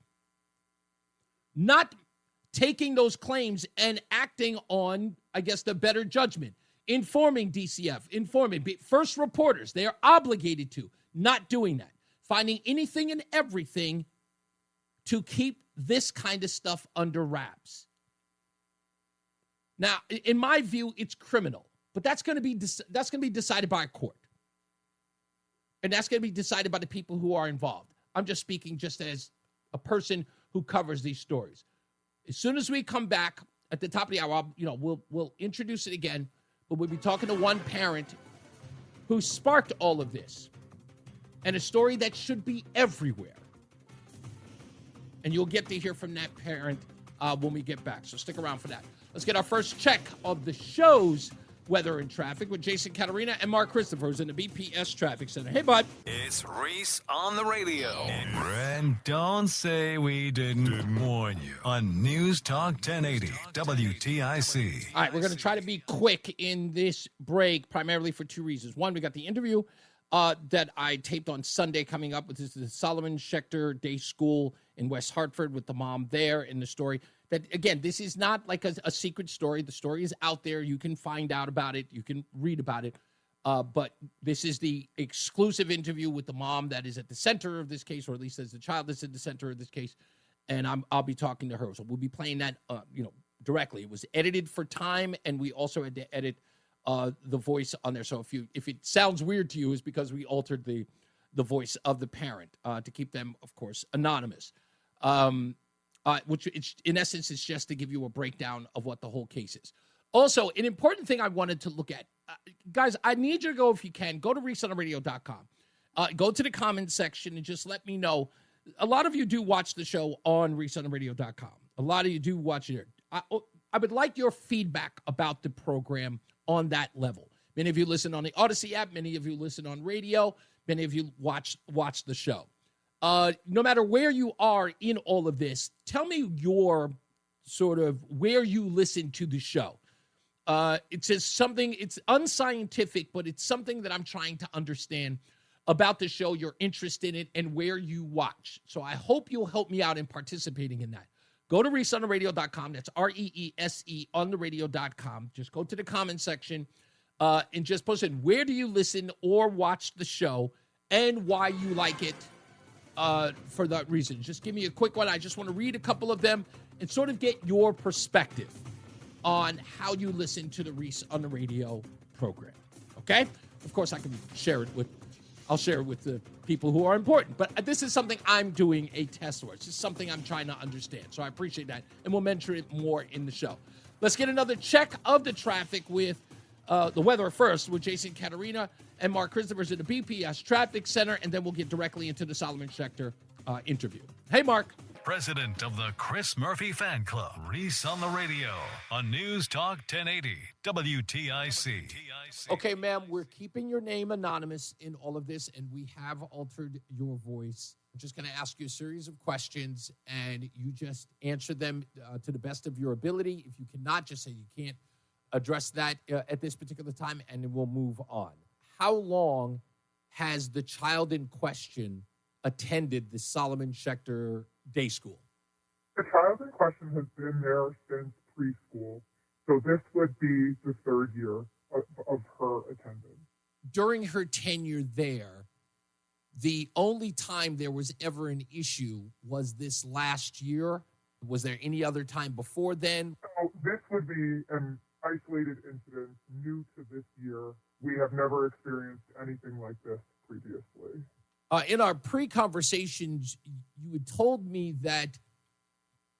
Not taking those claims and acting on, I guess, the better judgment. Informing DCF, informing first reporters. They are obligated to. Not doing that. Finding anything and everything to keep this kind of stuff under wraps. Now, in my view, it's criminal, but that's going to be decided by a court, and that's going to be decided by the people who are involved. I'm just speaking just as a person who covers these stories. As soon as we come back at the top of the hour, we'll introduce it again. But we'll be talking to one parent who sparked all of this and a story that should be everywhere. And you'll get to hear from that parent when we get back. So stick around for that. Let's get our first check of the show's weather and traffic with Jason Caterina and Mark Christopher, who's in the BPS Traffic Center. Hey, bud. It's Reese on the radio. And don't say we didn't warn you on News Talk 1080 WTIC. All right, we're going to try to be quick in this break, primarily for two reasons. One, we got the interview that I taped on Sunday coming up. This is the Solomon Schecter Day School in West Hartford with the mom there in the story. That, again, this is not like a secret story. The story is out there. You can find out about it. You can read about it. But this is the exclusive interview with the mom that is at the center of this case, or at least as the child that's at the center of this case. And I'll be talking to her. So we'll be playing that, directly. It was edited for time, and we also had to edit the voice on there. So if it sounds weird to you, it's because we altered the voice of the parent to keep them, of course, anonymous. Which in essence is just to give you a breakdown of what the whole case is. Also, an important thing I wanted to look at. Guys, I need you to go, if you can, go to reasonoradio.com. Go to the comments section and just let me know. A lot of you do watch the show on reasonoradio.com. A lot of you do watch it. I would like your feedback about the program on that level. Many of you listen on the Odyssey app. Many of you listen on radio. Many of you watch the show. No matter where you are in all of this, tell me your sort of where you listen to the show. It says something, it's unscientific, but it's something that I'm trying to understand about the show, your interest in it, and where you watch. So I hope you'll help me out in participating in that. Go to reeseontheradio.com. That's REESE on the radio.com. Just go to the comment section and just post in where do you listen or watch the show and why you like it. For that reason. Just give me a quick one. I just want to read a couple of them and sort of get your perspective on how you listen to the Reese on the Radio program. Okay? Of course, I'll share it with the people who are important. But this is something I'm doing a test for. It's just something I'm trying to understand. So I appreciate that. And we'll mention it more in the show. Let's get another check of the traffic with the weather first with Jason Caterina and Mark Christopher's at the BPS Traffic Center, and then we'll get directly into the Solomon Schecter interview. Hey, Mark. President of the Chris Murphy Fan Club, Reese on the radio on News Talk 1080 WTIC. Okay, ma'am, we're keeping your name anonymous in all of this, and we have altered your voice. I'm just going to ask you a series of questions, and you just answer them to the best of your ability. If you cannot, just say you can't address that at this particular time, and then we'll move on. How long has the child in question attended the Solomon Schecter Day School? The child in question has been there since preschool. So this would be the third year of her attendance. During her tenure there, the only time there was ever an issue was this last year. Was there any other time before then? So this would be an isolated incident new to this year. We have never experienced anything like this previously. In our pre-conversations, you had told me that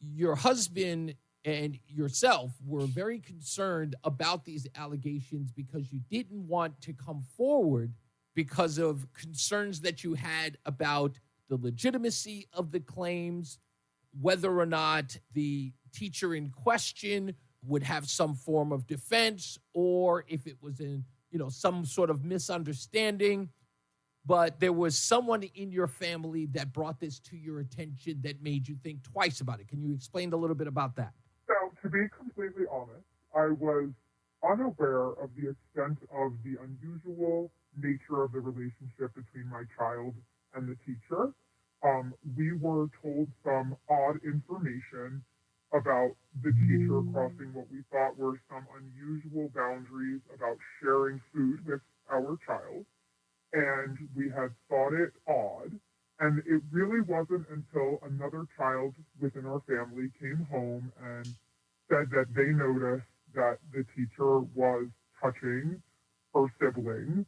your husband and yourself were very concerned about these allegations because you didn't want to come forward because of concerns that you had about the legitimacy of the claims, whether or not the teacher in question would have some form of defense, or if it was some sort of misunderstanding. But there was someone in your family that brought this to your attention that made you think twice about it. Can you explain a little bit about that? So, to be completely honest, I was unaware of the extent of the unusual nature of the relationship between my child and the teacher. We were told some odd information about the teacher crossing what we thought were some unusual boundaries about sharing food with our child. And we had thought it odd. And it really wasn't until another child within our family came home and said that they noticed that the teacher was touching her sibling.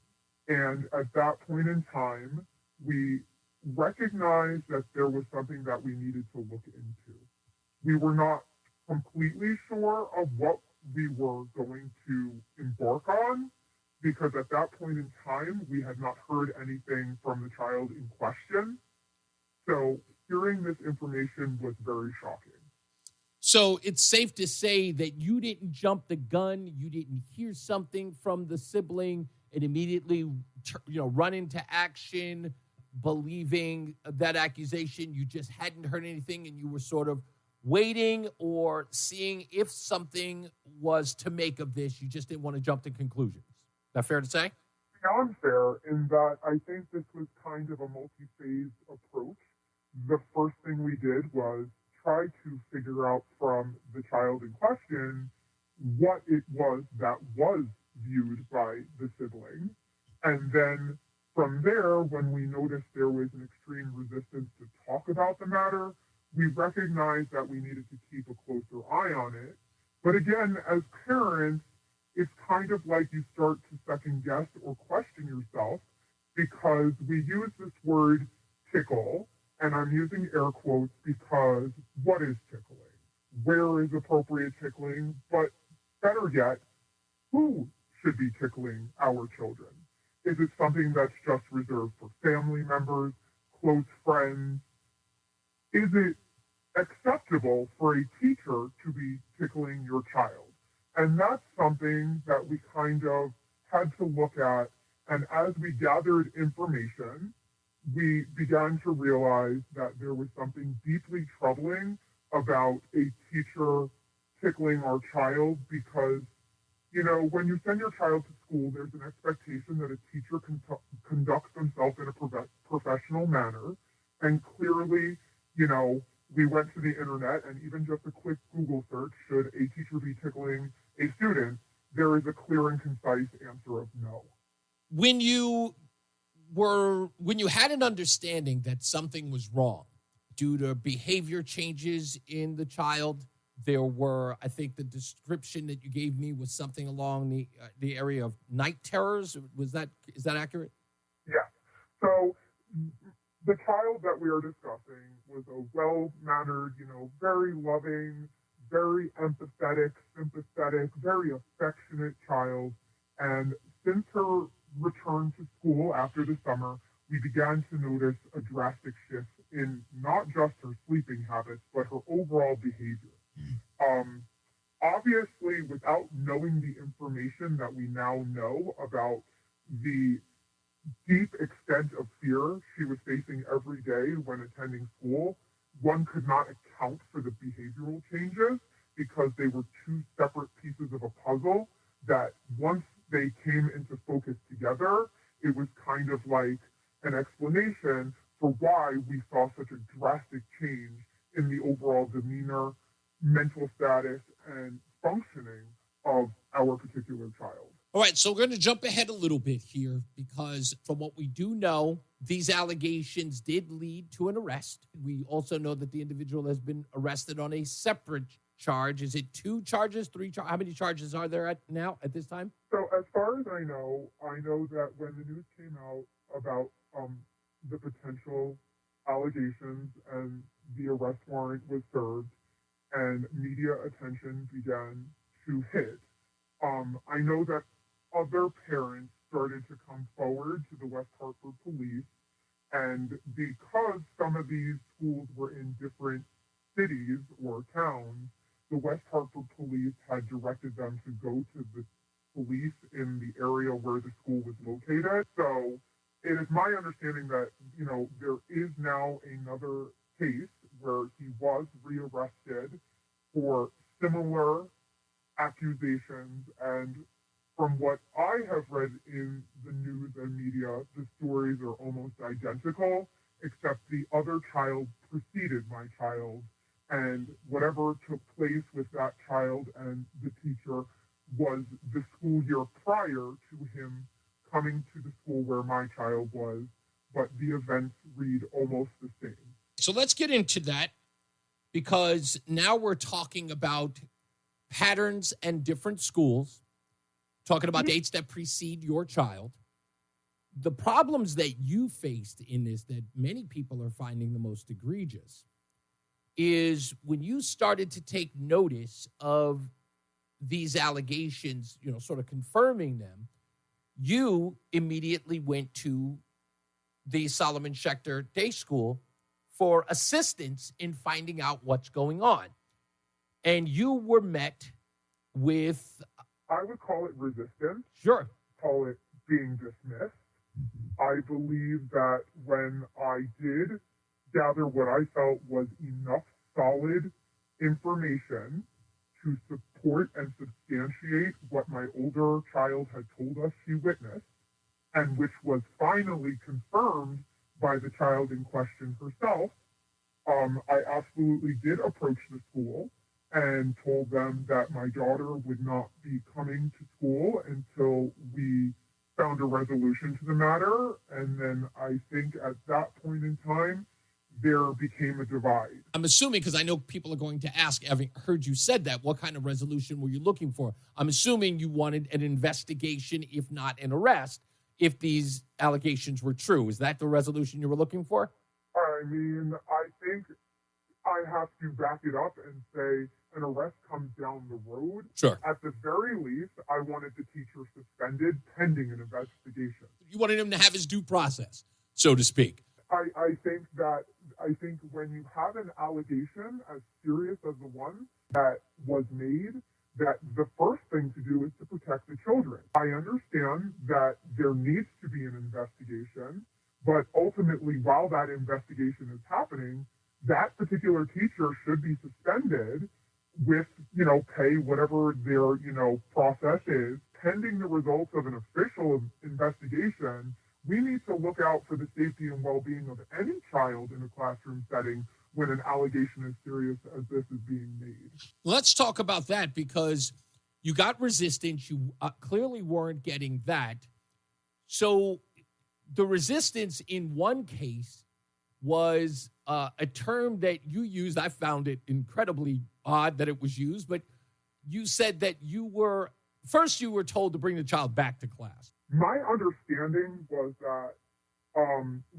And at that point in time, we recognized that there was something that we needed to look into. We were not completely sure of what we were going to embark on, because at that point in time, we had not heard anything from the child in question. So hearing this information was very shocking. So it's safe to say that you didn't jump the gun, you didn't hear something from the sibling and immediately run into action, believing that accusation. You just hadn't heard anything and you were sort of waiting or seeing if something was to make of this. You just didn't want to jump to conclusions. Is that fair to say? Yeah, unfair in that I think this was kind of a multi-phase approach. The first thing we did was try to figure out from the child in question what it was that was viewed by the sibling. And then from there, when we noticed there was an extreme resistance to talk about the matter, we recognized that we needed to keep a closer eye on it. But again, as parents, it's kind of like you start to second guess or question yourself, because we use this word tickle, and I'm using air quotes because what is tickling? Where is appropriate tickling? But better yet, who should be tickling our children? Is it something that's just reserved for family members, close friends? Is it acceptable for a teacher to be tickling your child? And that's something that we kind of had to look at. And as we gathered information, we began to realize that there was something deeply troubling about a teacher tickling our child, because, when you send your child to school, there's an expectation that a teacher conducts themselves in a professional manner. And clearly, we went to the internet, and even just a quick Google search, should a teacher be tickling a student, there is a clear and concise answer of no. When you had an understanding that something was wrong due to behavior changes in the child, there were, I think the description that you gave me was something along the area of night terrors. Is that accurate? Yeah. So the child that we are discussing was a well-mannered, very loving, very empathetic, sympathetic, very affectionate child. And since her return to school after the summer, we began to notice a drastic shift in not just her sleeping habits, but her overall behavior. Obviously, without knowing the information that we now know about the deep extent of fear she was facing every day when attending school, one could not account for the behavioral changes, because they were two separate pieces of a puzzle that once they came into focus together, it was kind of like an explanation for why we saw such a drastic change in the overall demeanor, mental status, and functioning of our particular child. All right, so we're going to jump ahead a little bit here because from what we do know, these allegations did lead to an arrest. We also know that the individual has been arrested on a separate charge. Is it 2 charges, 3 charges? How many charges are there at this time? So as far as I know that when the news came out about the potential allegations and the arrest warrant was served and media attention began to hit, I know that other parents started to come forward to the West Hartford police, and because some of these schools were in different cities or towns, the West Hartford police had directed them to go to the police in the area where the school was located. So it is my understanding that, there is now another case where he was rearrested for similar accusations, and from what I have read in the news and media, the stories are almost identical, except the other child preceded my child, and whatever took place with that child and the teacher was the school year prior to him coming to the school where my child was, but the events read almost the same. So let's get into that because now we're talking about patterns and different schools, talking about dates that precede your child. The problems that you faced in this that many people are finding the most egregious is when you started to take notice of these allegations, sort of confirming them, you immediately went to the Solomon Schecter Day School for assistance in finding out what's going on. And you were met with... I would call it resistance. Sure. Call it being dismissed. I believe that when I did gather what I felt was enough solid information to support and substantiate what my older child had told us she witnessed, and which was finally confirmed by the child in question herself, I absolutely did approach the school and told them that my daughter would not be coming to school until we found a resolution to the matter. And then I think at that point in time, there became a divide. I'm assuming, because I know people are going to ask, having heard you said that, what kind of resolution were you looking for? I'm assuming you wanted an investigation, if not an arrest, if these allegations were true. Is that the resolution you were looking for? I mean, I think I have to back it up and say an arrest comes down the road. Sure. At the very least, I wanted the teacher suspended pending an investigation. You wanted him to have his due process, so to speak. I think when you have an allegation as serious as the one that was made, that the first thing to do is to protect the children. I understand that there needs to be an investigation, but ultimately, while that investigation is happening, that particular teacher should be suspended with, pay whatever their, process is. Pending the results of an official investigation, we need to look out for the safety and well-being of any child in a classroom setting when an allegation as serious as this is being made. Let's talk about that because you got resistance. You clearly weren't getting that. So the resistance in one case was a term that you used. I found it incredibly odd that it was used, but you said that you were told to bring the child back to class. My understanding was that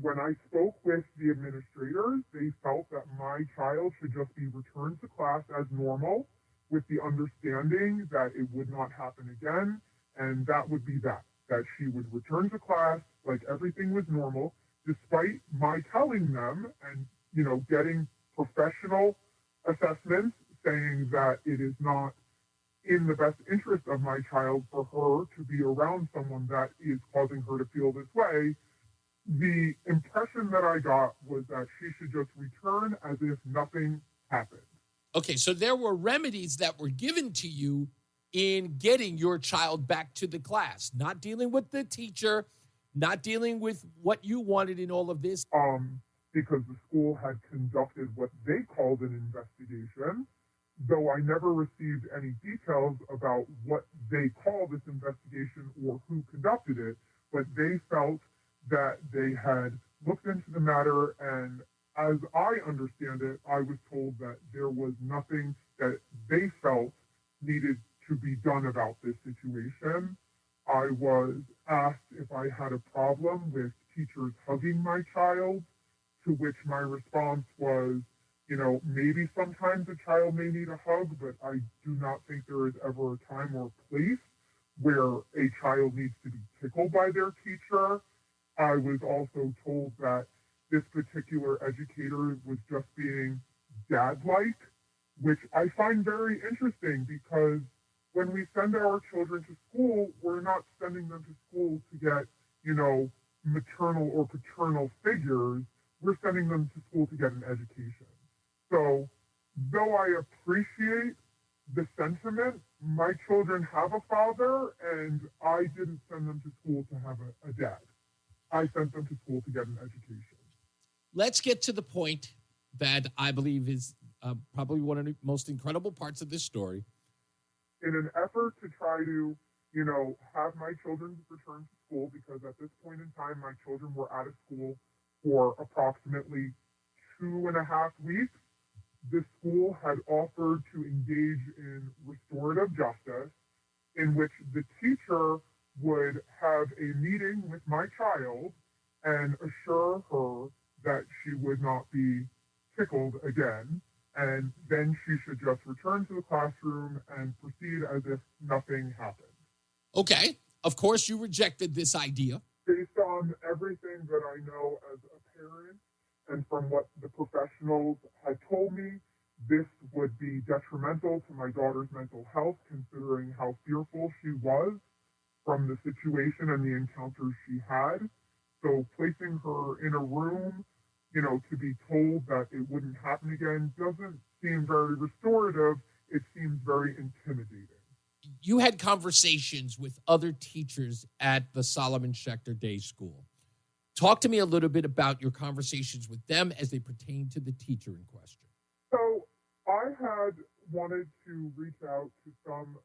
when I spoke with the administrators, they felt that my child should just be returned to class as normal with the understanding that it would not happen again, and that would be that she would return to class like everything was normal, despite my telling them and, getting professional assessments saying that it is not in the best interest of my child for her to be around someone that is causing her to feel this way. The impression that I got was that she should just return as if nothing happened. Okay, so there were remedies that were given to you in getting your child back to the class, not dealing with the teacher, not dealing with what you wanted in all of this. Because the school had conducted what they called an investigation, though I never received any details about what they call this investigation or who conducted it, but they felt that they had looked into the matter, and as I understand it, I was told that there was nothing that they felt needed to be done about this situation. I was asked if I had a problem with teachers hugging my child, to which my response was, maybe sometimes a child may need a hug, but I do not think there is ever a time or place where a child needs to be tickled by their teacher. I was also told that this particular educator was just being dad-like, which I find very interesting because when we send our children to school, we're not sending them to school to get, maternal or paternal figures. We're sending them to school to get an education. So, though I appreciate the sentiment, my children have a father, and I didn't send them to school to have a dad. I sent them to school to get an education. Let's get to the point that I believe is probably one of the most incredible parts of this story. In an effort to try to, have my children return to school, because at this point in time, my children were out of school for approximately 2.5 weeks, the school had offered to engage in restorative justice, in which the teacher would have a meeting with my child and assure her that she would not be tickled again, and then she should just return to the classroom and proceed as if nothing happened. Okay. Of course, you rejected this idea. Based on everything that I know as a parent and from what the professionals had told me, this would be detrimental to my daughter's mental health, considering how fearful she was from the situation and the encounters she had. So placing her in a room, to be told that it wouldn't happen again doesn't seem very restorative. It seems very intimidating. You had conversations with other teachers at the Solomon Schecter Day School. Talk to me a little bit about your conversations with them as they pertain to the teacher in question. So I had wanted to reach out to some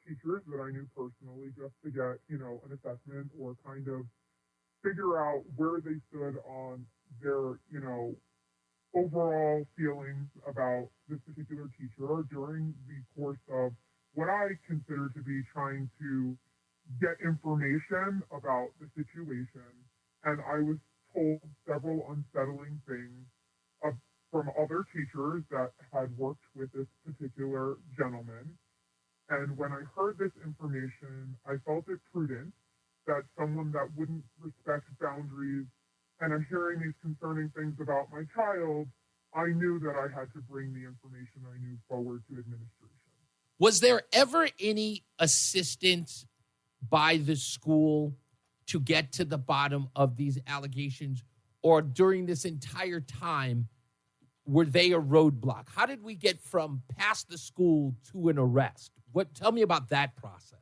teachers that I knew personally just to get, an assessment or kind of figure out where they stood on their, overall feelings about this particular teacher during the course of what I consider to be trying to get information about the situation. And I was told several unsettling things from other teachers that had worked with this particular gentleman. And when I heard this information, I felt it prudent that someone that wouldn't respect boundaries, and I'm hearing these concerning things about my child, I knew that I had to bring the information I knew forward to administration. Was there ever any assistance by the school to get to the bottom of these allegations, or during this entire time, were they a roadblock? How did we get from past the school to an arrest? Tell me about that process.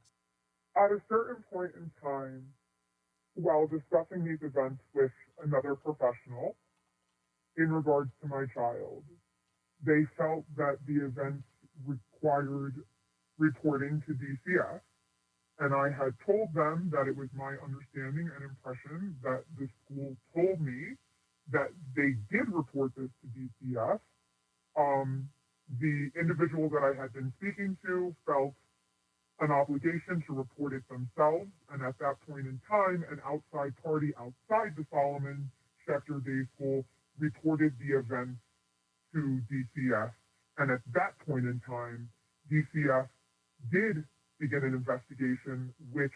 At a certain point in time, while discussing these events with another professional in regards to my child, they felt that the events required reporting to DCF, and I had told them that it was my understanding and impression that the school told me that they did report this to DCF. The individual that I had been speaking to felt an obligation to report it themselves, and at that point in time, an outside party outside the Solomon Schecter Day School reported the events to DCF, and at that point in time, DCF did begin an investigation which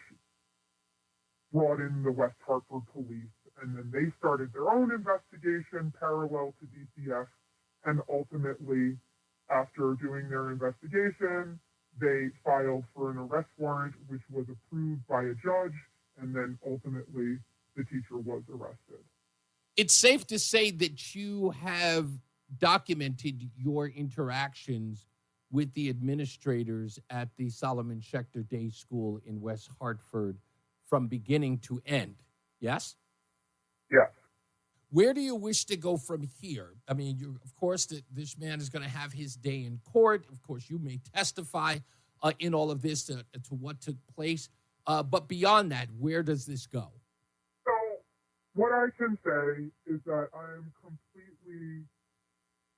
brought in the West Hartford police, and then they started their own investigation parallel to DCF, and ultimately, after doing their investigation, they filed for an arrest warrant, which was approved by a judge, and then ultimately the teacher was arrested. It's safe to say that you have documented your interactions with the administrators at the Solomon Schecter Day School in West Hartford from beginning to end, yes? Yes. Where do you wish to go from here? I mean, of course, this man is going to have his day in court. Of course, you may testify in all of this to what took place. But beyond that, where does this go? So what I can say is that I am completely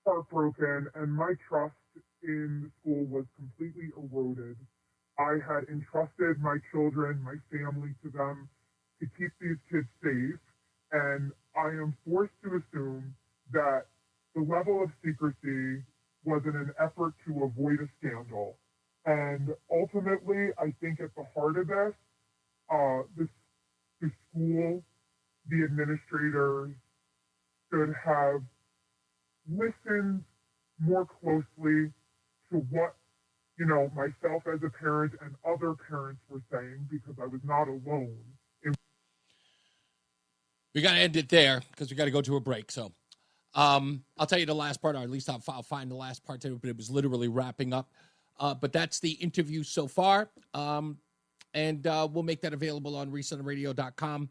heartbroken, and my trust in the school was completely eroded. I had entrusted my children, my family to them to keep these kids safe, and I am forced to assume that the level of secrecy was in an effort to avoid a scandal. And ultimately, I think at the heart of this, the school, the administrators should have listened more closely to what, myself as a parent and other parents were saying, because I was not alone. We got to end it there because we got to go to a break. So I'll tell you the last part, or at least I'll find the last part to it, but it was literally wrapping up. But that's the interview so far. And we'll make that available on ReeseOnTheRadio.com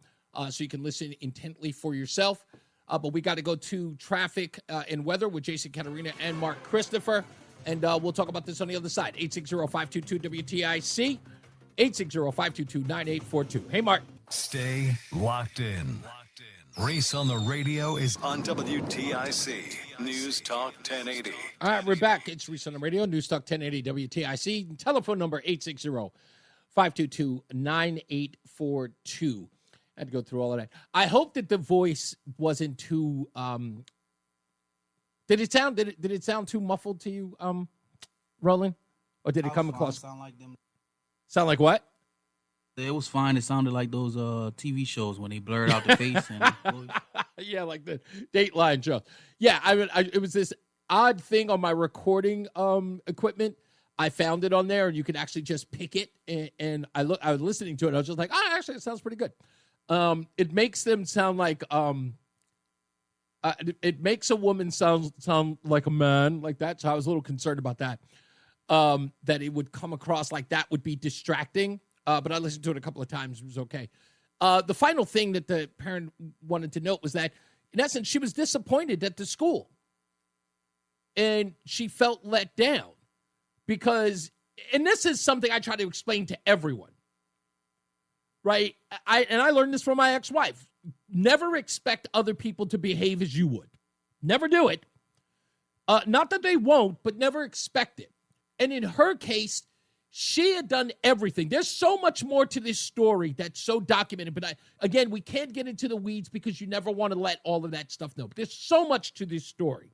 so you can listen intently for yourself. But we got to go to traffic and weather with Jason Caterina and Mark Christopher. And we'll talk about this on the other side. 860-522-WTIC, 860-522-9842. Hey, Mark. Stay locked in. Reese on the Radio is on WTIC, News Talk 1080. All right, we're back. It's Reese on the Radio, News Talk 1080 WTIC. Telephone number 860-522-9842. I had to go through all of that. I hope that the voice wasn't too did it sound too muffled to you, Roland? Or did it come across? Sound like them. Sound like what? It was fine. It sounded like those TV shows when they blurred out the face. And yeah, like the Dateline show. Yeah, it was this odd thing on my recording equipment. I found it on there, and you could actually just pick it. And I was listening to it. I was just like, actually, it sounds pretty good. It makes them sound like it makes a woman sound like a man, like that. So I was a little concerned about that. That it would come across like that would be distracting. But I listened to it a couple of times. It was okay. The final thing that the parent wanted to note was that, in essence, she was disappointed at the school. And she felt let down because, and this is something I try to explain to everyone, right? I learned this from my ex-wife. Never expect other people to behave as you would. Never do it. Not that they won't, but never expect it. And in her case, she had done everything. There's so much more to this story that's so documented. But again, we can't get into the weeds because you never want to let all of that stuff know. But there's so much to this story.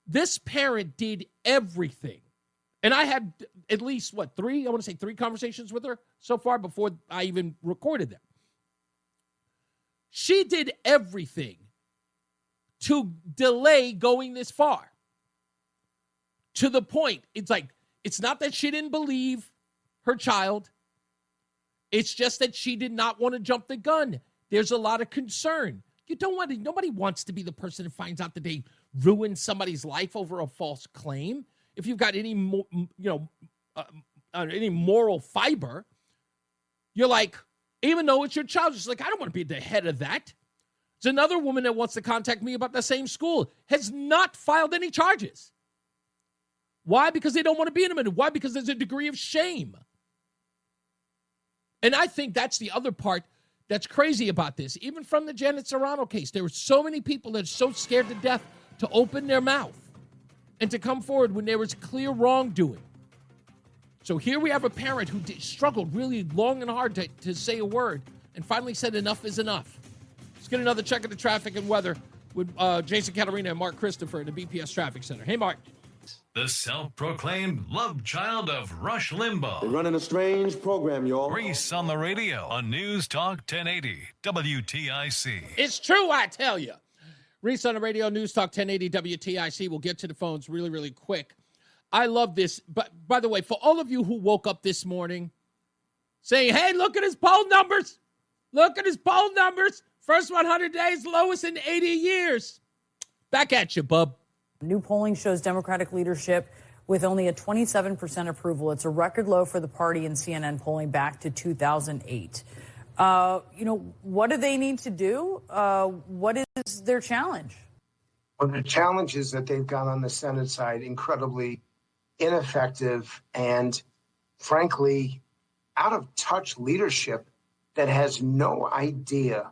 This parent did everything. And I had at least, three conversations with her so far before I even recorded them. She did everything to delay going this far. To the point, it's not that she didn't believe her child. It's just that she did not want to jump the gun. There's a lot of concern. Nobody wants to be the person who finds out that they ruined somebody's life over a false claim. If you've got any moral fiber, you're like, even though it's your child, just like, I don't want to be at the head of that. There's another woman that wants to contact me about the same school, has not filed any charges. Why? Because they don't want to be in a minute. Why? Because there's a degree of shame. And I think that's the other part that's crazy about this. Even from the Janet Serrano case, there were so many people that are so scared to death to open their mouth and to come forward when there was clear wrongdoing. So here we have a parent who struggled really long and hard to say a word and finally said enough is enough. Let's get another check of the traffic and weather with Jason Caterina and Mark Christopher in the BPS Traffic Center. Hey, Mark. The self-proclaimed love child of Rush Limbaugh. They're running a strange program, y'all. Reese on the Radio on News Talk 1080 WTIC. It's true, I tell you. Reese on the Radio, News Talk 1080 WTIC. We'll get to the phones really, really quick. I love this. But by the way, for all of you who woke up this morning saying, hey, look at his poll numbers. Look at his poll numbers. First 100 days, lowest in 80 years. Back at you, bub. New polling shows Democratic leadership with only a 27% approval. It's a record low for the party in CNN polling back to 2008. What do they need to do? What is their challenge? Well, the challenge is that they've gone on the Senate side incredibly ineffective and, frankly, out of touch leadership that has no idea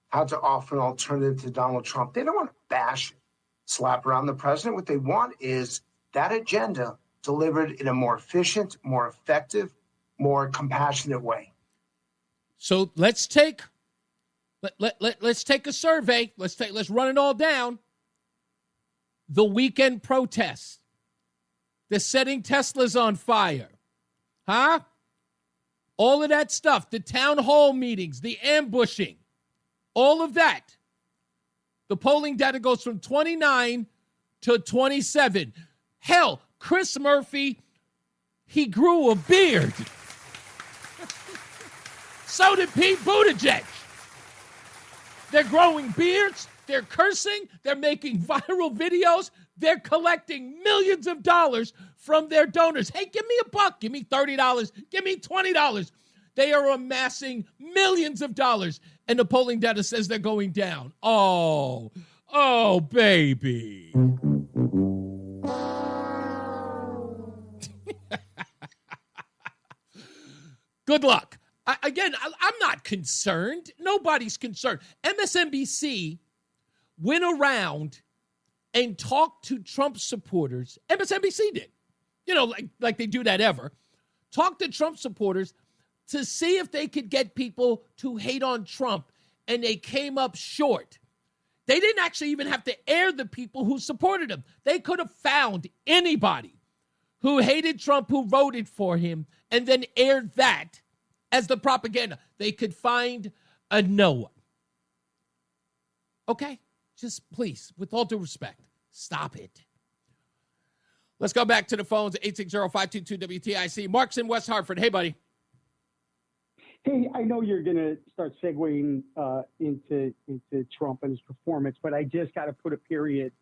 how to offer an alternative to Donald Trump. They don't want to bash, slap around the president. What they want is that agenda delivered in a more efficient, more effective, more compassionate way. So let's take a survey. Let's run it all down. The weekend protests, the setting Teslas on fire, huh? All of that stuff, the town hall meetings, the ambushing, all of that. The polling data goes from 29 to 27. Hell, Chris Murphy, he grew a beard. So did Pete Buttigieg. They're growing beards. They're cursing. They're making viral videos. They're collecting millions of dollars from their donors. Hey, give me $1. Give me $30. Give me $20. They are amassing millions of dollars, and the polling data says they're going down. Oh, baby. Good luck. I'm not concerned. Nobody's concerned. MSNBC went around and talked to Trump supporters. MSNBC did. You know, like they do that ever. Talked to Trump supporters to see if they could get people to hate on Trump, and they came up short. They didn't actually even have to air the people who supported him. They could have found anybody who hated Trump, who voted for him, and then aired that as the propaganda. They could find a no one. Okay? Just please, with all due respect, stop it. Let's go back to the phones, 860-522-WTIC. Mark's in West Hartford. Hey, buddy. Hey, I know you're going to start segueing into Trump and his performance, but I just got to put a period.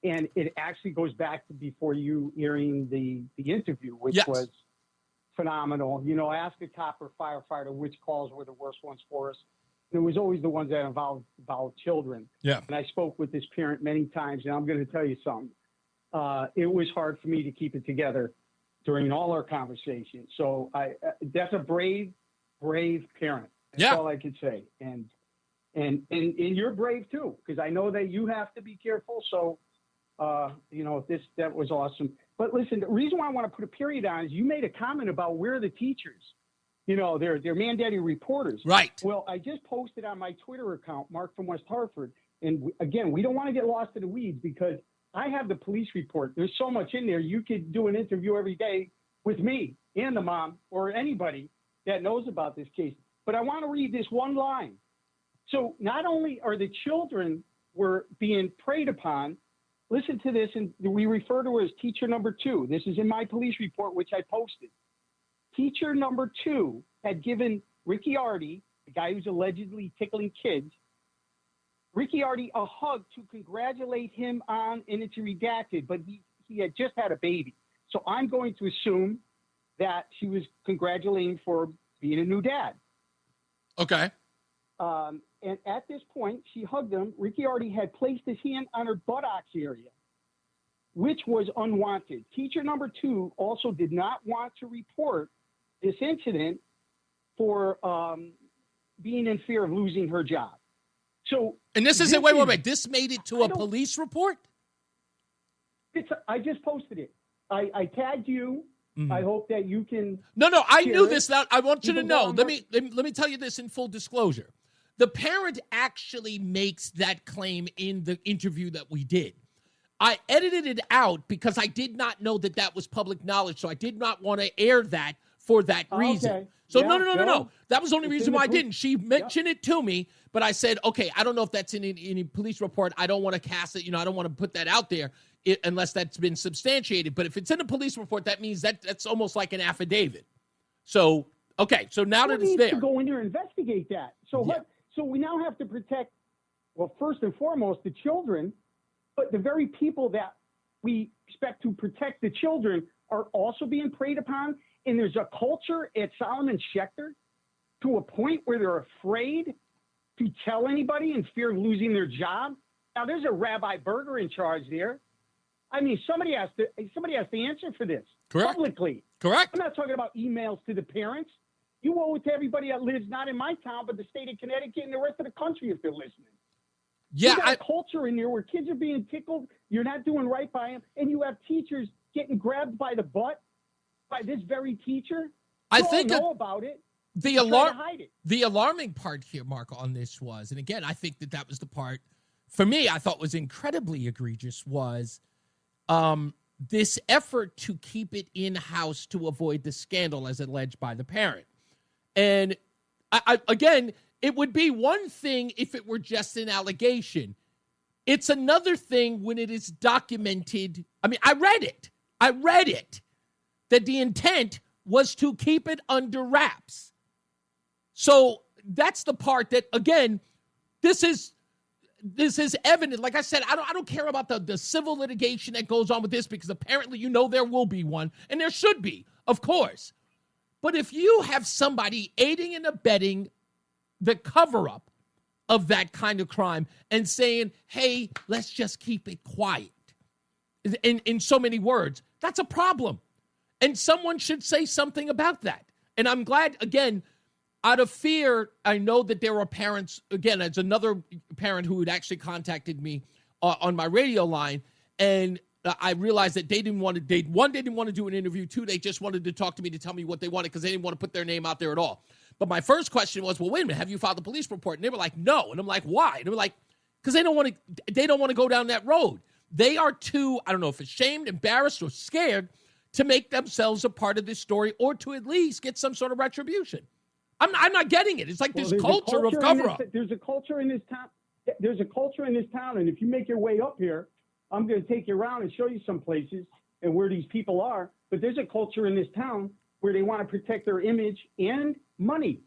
And it actually goes back to before you hearing the interview, which was phenomenal. You know, ask a cop or firefighter which calls were the worst ones for us. And it was always the ones that involved children. Yeah. And I spoke with this parent many times, and I'm going to tell you something. It was hard for me to keep it together during all our conversations. So that's a brave parent. That's all I could say. And you're brave too, because I know that you have to be careful. So, that was awesome. But listen, the reason why I want to put a period on is you made a comment about where are the teachers. You know, they're mandated reporters. Right. Well, I just posted on my Twitter account, Mark from West Hartford. And again, we don't want to get lost in the weeds because I have the police report. There's so much in there. You could do an interview every day with me and the mom or anybody that knows about this case. But I want to read this one line. So not only are the children were being preyed upon, listen to this, and we refer to her as teacher number 2. This is in my police report, which I posted. Teacher number 2 had given Ricciardi, the guy who's allegedly tickling kids, Ricciardi a hug to congratulate him on, and it's redacted, but he had just had a baby. So I'm going to assume that she was congratulating for being a new dad. Okay. And at this point, she hugged him. Ricciardi had placed his hand on her buttocks area, which was unwanted. Teacher number 2 also did not want to report this incident for being in fear of losing her job. So, and this isn't, wait. This made it to a police report? I just posted it. I tagged you. Mm-hmm. I hope that you can. No, I knew this. Now, I want you to know. Let me tell you this in full disclosure. The parent actually makes that claim in the interview that we did. I edited it out because I did not know that was public knowledge, so I did not want to air that for that reason. Okay. So no. That was the only reason why I didn't. She mentioned it to me, but I said, okay, I don't know if that's in any police report. I don't want to cast it. I don't want to put that out there unless that's been substantiated. But if it's in a police report, that means that's almost like an affidavit. So, okay, so now that it's there. To go in there and investigate that. So So we now have to protect, well, first and foremost, the children, but the very people that we expect to protect the children are also being preyed upon. And there's a culture at Solomon Schecter to a point where they're afraid to tell anybody in fear of losing their job. Now, there's a Rabbi Berger in charge there. I mean, somebody has to answer for this publicly. Correct. I'm not talking about emails to the parents. You owe it to everybody that lives not in my town, but the state of Connecticut and the rest of the country if they're listening. Yeah, you got a culture in there where kids are being tickled. You're not doing right by them, and you have teachers getting grabbed by the butt by this very teacher. I think know about it. The alarming part here, Mark, on this was, and again, I think that was the part for me I thought was incredibly egregious was this effort to keep it in-house to avoid the scandal as alleged by the parent. And again, it would be one thing if it were just an allegation. It's another thing when it is documented. I mean, I read it, that the intent was to keep it under wraps. So that's the part that, again, this is evident. Like I said, I don't care about the civil litigation that goes on with this because apparently there will be one, and there should be, of course. But if you have somebody aiding and abetting the cover-up of that kind of crime and saying, hey, let's just keep it quiet, in so many words, that's a problem. And someone should say something about that. And I'm glad, again, out of fear, I know that there are parents, again, as another parent who had actually contacted me on my radio line, and I realized that they didn't want to do an interview. Two, they just wanted to talk to me to tell me what they wanted because they didn't want to put their name out there at all. But my first question was, well, wait a minute, have you filed a police report? And they were like, no. And I'm like, why? And they were like, because they don't want to go down that road. They are too, I don't know if ashamed, embarrassed, or scared to make themselves a part of this story or to at least get some sort of retribution. I'm not getting it. It's like this culture of cover-up. There's a culture in this town. And if you make your way up here, I'm going to take you around and show you some places and where these people are. But there's a culture in this town where they want to protect their image and money.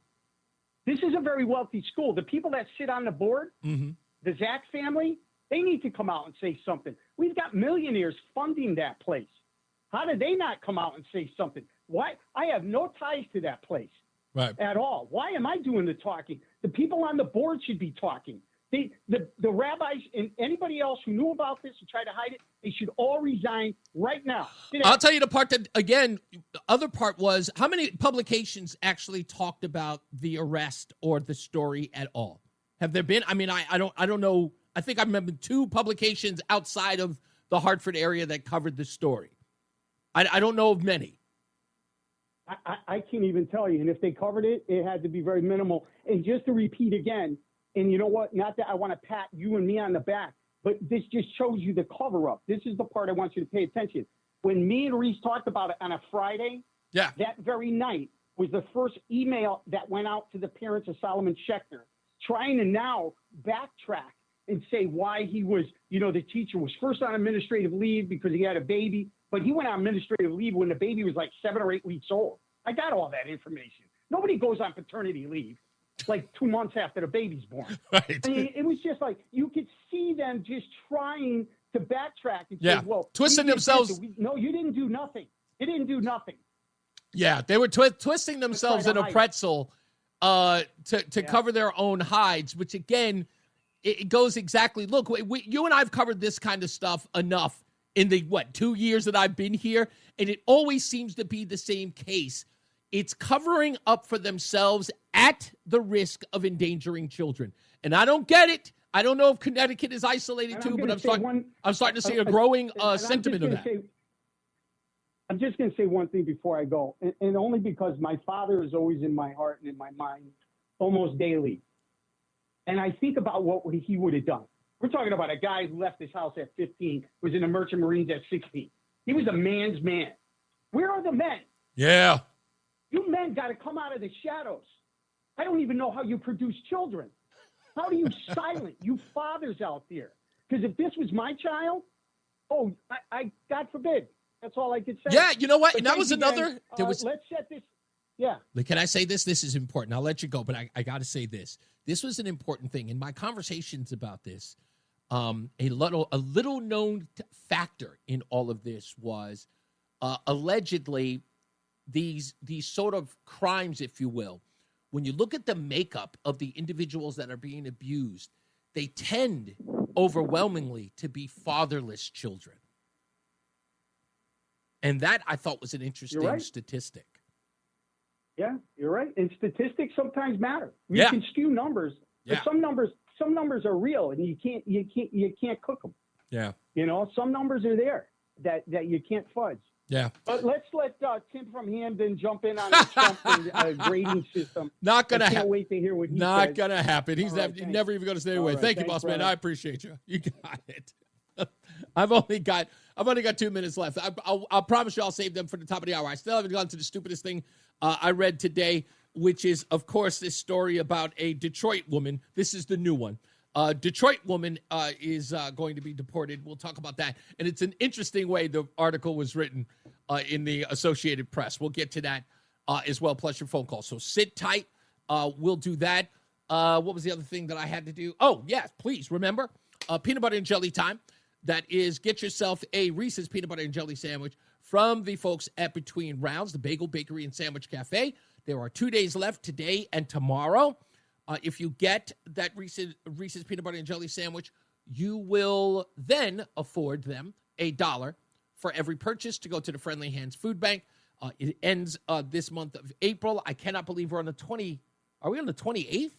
This is a very wealthy school. The people that sit on the board, the Zach family, they need to come out and say something. We've got millionaires funding that place. How did they not come out and say something? Why? I have no ties to that place at all. Why am I doing the talking? The people on the board should be talking. The rabbis and anybody else who knew about this and tried to hide it, they should all resign right now. I'll tell you the part that, again, the other part was how many publications actually talked about the arrest or the story at all? Have there been? I mean, I don't know. I think I remember 2 publications outside of the Hartford area that covered the story. I don't know of many. I can't even tell you. And if they covered it, it had to be very minimal. And just to repeat again, and you know what? Not that I want to pat you and me on the back, but this just shows you the cover-up. This is the part I want you to pay attention. When me and Reese talked about it on a Friday, that very night was the first email that went out to the parents of Solomon Schecter, trying to now backtrack and say why he was, the teacher was first on administrative leave because he had a baby, but he went on administrative leave when the baby was like 7 or 8 weeks old. I got all that information. Nobody goes on paternity leave like 2 months after the baby's born. Right. I mean, it was just like you could see them just trying to backtrack and say, well, twisting themselves. No, you didn't do nothing. You didn't do nothing. Yeah, they were twisting themselves in a pretzel to cover their own hides, which, again, it goes exactly. Look, you and I have covered this kind of stuff enough in the, 2 years that I've been here, and it always seems to be the same case. It's covering up for themselves at the risk of endangering children. And I don't get it. I don't know if Connecticut is isolated too, but I'm starting to see a growing sentiment of that. I'm just going to say one thing before I go, and only because my father is always in my heart and in my mind almost daily. And I think about what he would have done. We're talking about a guy who left his house at 15, was in the Merchant Marines at 16. He was a man's man. Where are the men? Yeah. You men got to come out of the shadows. I don't even know how you produce children. How do you silence you fathers out there? Because if this was my child, I God forbid. That's all I could say. Yeah, you know what? And that was another. Let's set this. Yeah. Can I say this? This is important. I'll let you go, but I got to say this. This was an important thing. In my conversations about this, a little known factor in all of this was allegedly these sort of crimes, if you will. When you look at the makeup of the individuals that are being abused, they tend overwhelmingly to be fatherless children. And that I thought was an interesting statistic. Yeah, you're right. And statistics sometimes matter. You Yeah. can skew numbers, but Yeah. some numbers are real, and you can't cook them. Yeah. You know, some numbers are there that you can't fudge. Yeah. But let's let Tim from Hamden jump in on the Trump grading system. Not gonna I can't happen. wait to hear what he Not says. gonna happen. He's All right, never even going to stay away. All right, Thank you, thanks, boss man. brother. I appreciate you. You got it. I've only got 2 minutes left. I'll promise you I'll save them for the top of the hour. I still haven't gone to the stupidest thing I read today, which is, of course, this story about a Detroit woman. This is the new one. Detroit woman is going to be deported. We'll talk about that. And it's an interesting way the article was written in the Associated Press. We'll get to that as well, plus your phone call. So sit tight. We'll do that. What was the other thing that I had to do? Oh, yes, please remember, peanut butter and jelly time. That is, get yourself a Reese's peanut butter and jelly sandwich from the folks at Between Rounds, the Bagel Bakery and Sandwich Cafe. There are 2 days left, today and tomorrow. If you get that Reese's peanut butter and jelly sandwich, you will then afford them $1 for every purchase to go to the Friendly Hands Food Bank. It ends this month of April. I cannot believe we're on the 20. Are we on the 28th?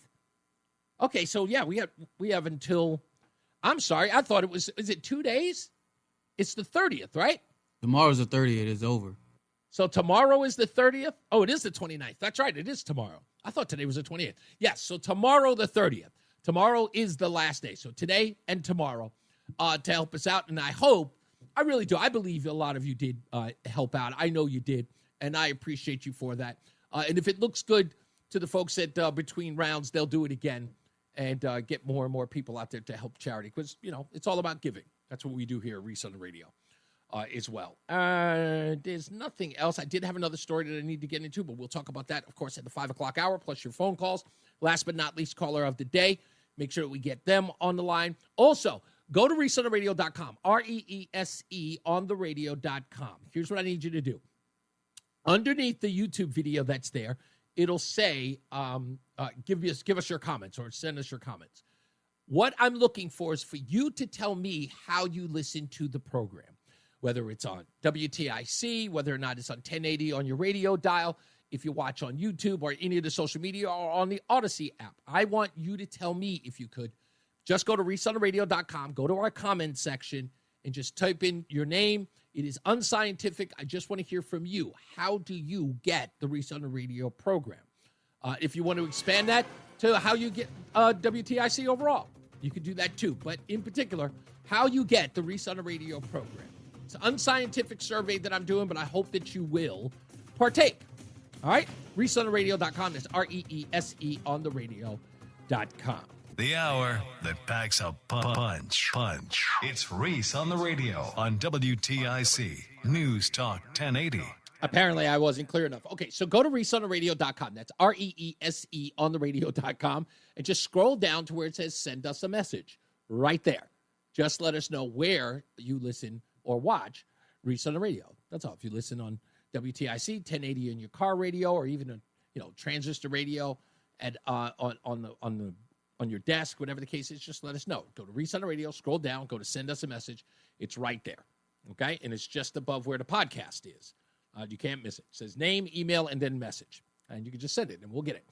Okay, so yeah, we have until. I'm sorry, I thought it was. Is it 2 days? It's the 30th, right? Tomorrow's the 30th. It's over. So tomorrow is the 30th? Oh, it is the 29th. That's right. It is tomorrow. I thought today was the 28th. Yes, so tomorrow the 30th. Tomorrow is the last day. So today and tomorrow to help us out. And I hope, I really do, I believe a lot of you did help out. I know you did, and I appreciate you for that. And if it looks good to the folks at Between Rounds, they'll do it again and get more and more people out there to help charity. Because, you know, it's all about giving. That's what we do here at Reese on the radio. As well. There's nothing else. I did have another story that I need to get into, but we'll talk about that, of course, at the 5 o'clock hour, plus your phone calls. Last but not least, caller of the day. Make sure that we get them on the line. Also, go to reeseontheradio.com, REESE on the radio.com. Here's what I need you to do. Underneath the YouTube video that's there, it'll say, give us your comments or send us your comments. What I'm looking for is for you to tell me how you listen to the program. Whether it's on WTIC, whether or not it's on 1080 on your radio dial, if you watch on YouTube or any of the social media or on the Odyssey app. I want you to tell me, if you could, just go to reeseontheradio.com, go to our comment section, and just type in your name. It is unscientific. I just want to hear from you. How do you get the Reese on the Radio program? If you want to expand that to how you get WTIC overall, you could do that too. But in particular, how you get the Reese on the Radio program. It's an unscientific survey that I'm doing, but I hope that you will partake. All right? ReeseOnTheRadio.com. That's REESE on the radio.com. The hour that packs a punch. It's Reese on the Radio on WTIC News Talk 1080. Apparently, I wasn't clear enough. Okay, so go to ReeseOnTheRadio.com. That's REESE on the radio.com. And just scroll down to where it says send us a message. Right there. Just let us know where you listen or watch Reese on the Radio. That's all. If you listen on WTIC 1080 in your car radio, or even a transistor radio at on your desk, whatever the case is, just let us know. Go to Reese on the Radio, scroll down, go to send us a message. It's right there. Okay, and it's just above where the podcast is. You can't miss it. It says name, email, and then message, and you can just send it, and we'll get it.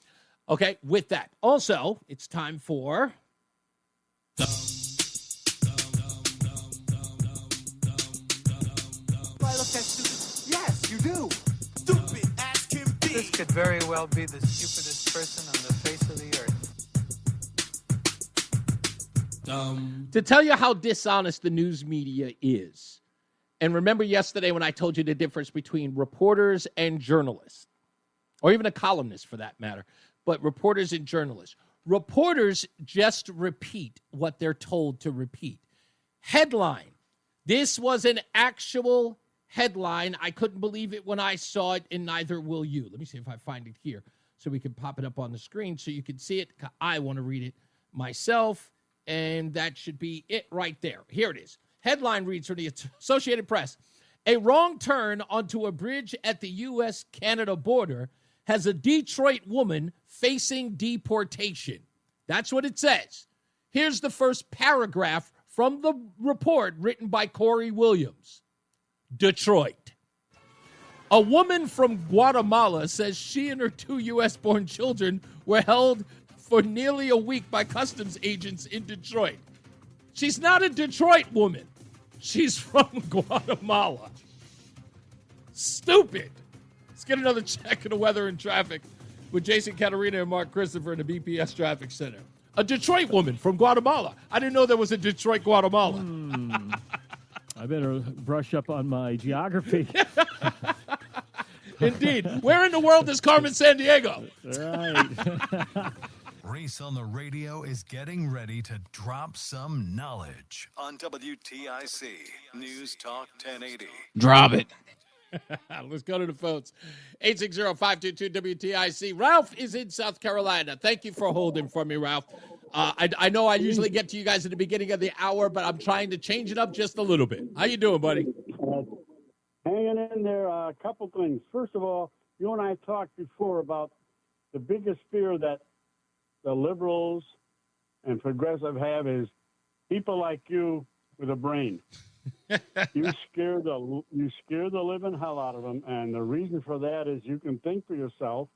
Okay. With that, also, it's time for. Yes, you do. Stupid as can be. This could very well be the stupidest person on the face of the earth. To tell you how dishonest the news media is. And remember yesterday when I told you the difference between reporters and journalists, or even a columnist for that matter, but reporters and journalists. Reporters just repeat what they're told to repeat. Headline. This was an actual headline. I couldn't believe it when I saw it, and neither will you. Let me see if I find it here so we can pop it up on the screen so you can see it. I want to read it myself, and that should be it right there. Here it is. Headline reads from the Associated Press. A wrong turn onto a bridge at the U.S.-Canada border has a Detroit woman facing deportation. That's what it says. Here's the first paragraph from the report written by Corey Williams. Detroit. A woman from Guatemala says she and her 2 U.S.-born children were held for nearly a week by customs agents in Detroit. She's not a Detroit woman. She's from Guatemala. Stupid. Let's get another check of the weather and traffic with Jason Caterina and Mark Christopher in the BPS Traffic Center. A Detroit woman from Guatemala. I didn't know there was a Detroit, Guatemala. I better brush up on my geography. Indeed. Where in the world is Carmen Sandiego? Right. Reese on the radio is getting ready to drop some knowledge on WTIC News Talk 1080. Drop it. Let's go to the phones. 860-522-WTIC. Ralph is in South Carolina. Thank you for holding for me, Ralph. I know I usually get to you guys at the beginning of the hour, but I'm trying to change it up just a little bit. How you doing, buddy? Hanging in there. A couple things. First of all, you and I talked before about the biggest fear that the liberals and progressive have is people like you with a brain. You scare the living hell out of them, and the reason for that is you can think for yourself,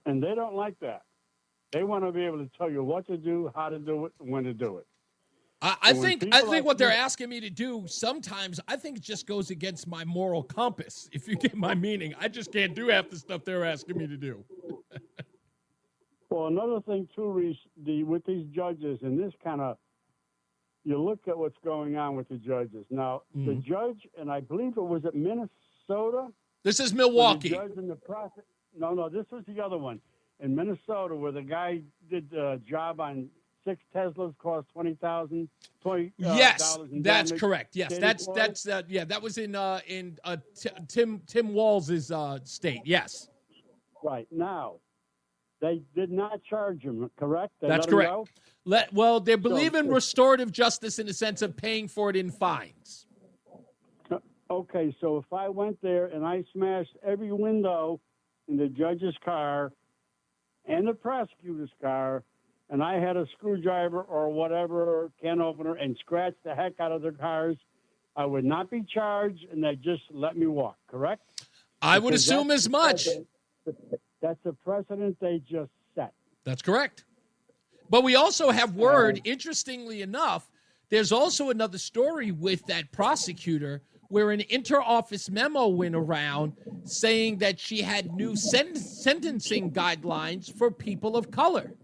and they don't like that. They want to be able to tell you what to do, how to do it, and when to do it. I think what they're asking me to do sometimes, I think it just goes against my moral compass. If you get my meaning, I just can't do half the stuff they're asking me to do. Well, another thing too, Reese, with these judges and this kind of, you look at what's going on with the judges. Now, the judge, and I believe it was at Minnesota. This is Milwaukee. The judge and the process. No, this was the other one in Minnesota where the guy did a job on 6 Teslas, cost $20,000. Yes, that's correct. Yes, that was in Tim Walz's state. Yes, right. Now, they did not charge him. Correct? That's correct. They believe in restorative justice in the sense of paying for it in fines. Okay, so if I went there and I smashed every window in the judge's car and the prosecutor's car, and I had a screwdriver or whatever can opener and scratched the heck out of their cars, I would not be charged, and they'd just let me walk, correct? I would assume as much. That's the precedent they just set. That's correct. But we also have word, interestingly enough, there's also another story with that prosecutor where an inter-office memo went around saying that she had new sentencing guidelines for people of color.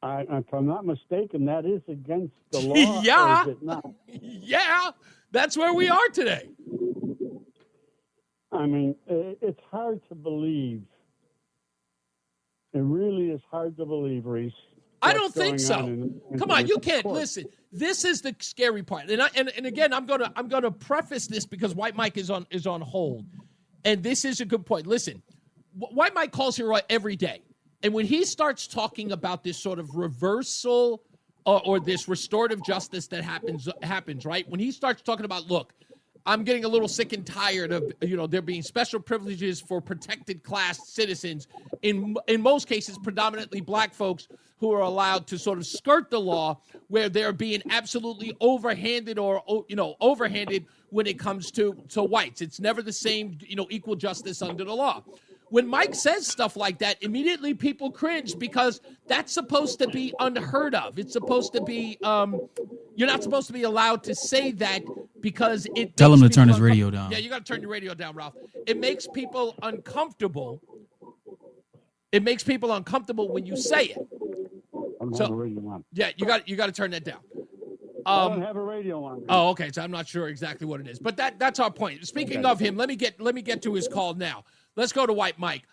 If I'm not mistaken, that is against the law. Yeah. Or is it not? Yeah, that's where we are today. I mean, it's hard to believe. It really is hard to believe, Reese. I don't think so. Come on, you can't listen. This is the scary part, and again, I'm gonna preface this because White Mike is on hold, and this is a good point. Listen, White Mike calls here every day, and when he starts talking about this sort of reversal or this restorative justice that happens, right? When he starts talking about, look, I'm getting a little sick and tired of, there being special privileges for protected class citizens, in most cases, predominantly black folks who are allowed to sort of skirt the law where they're being absolutely overhanded when it comes to whites. It's never the same, equal justice under the law. When Mike says stuff like that, immediately people cringe because that's supposed to be unheard of. It's supposed to be, you're not supposed to be allowed to say that because it. Tell him to turn his radio down. Yeah, you got to turn your radio down, Ralph. It makes people uncomfortable. It makes people uncomfortable when you say it. Yeah, you got to turn that down. I don't have a radio on. Oh, okay. So I'm not sure exactly what it is, but that's our point. Speaking of him, let me get to his call now. Let's go to White Mike.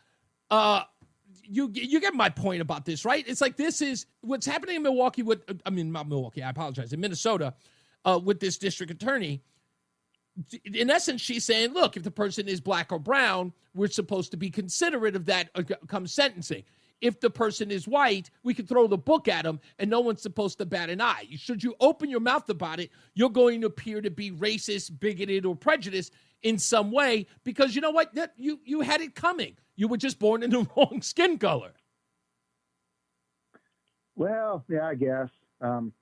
You get my point about this, right? It's like this is what's happening in Milwaukee not Milwaukee, I apologize, in Minnesota with this district attorney. In essence, she's saying, look, if the person is black or brown, we're supposed to be considerate of that come sentencing. If the person is white, we can throw the book at them, and no one's supposed to bat an eye. Should you open your mouth about it, you're going to appear to be racist, bigoted, or prejudiced in some way because you know what? You had it coming. You were just born in the wrong skin color. Well, yeah, I guess. I'm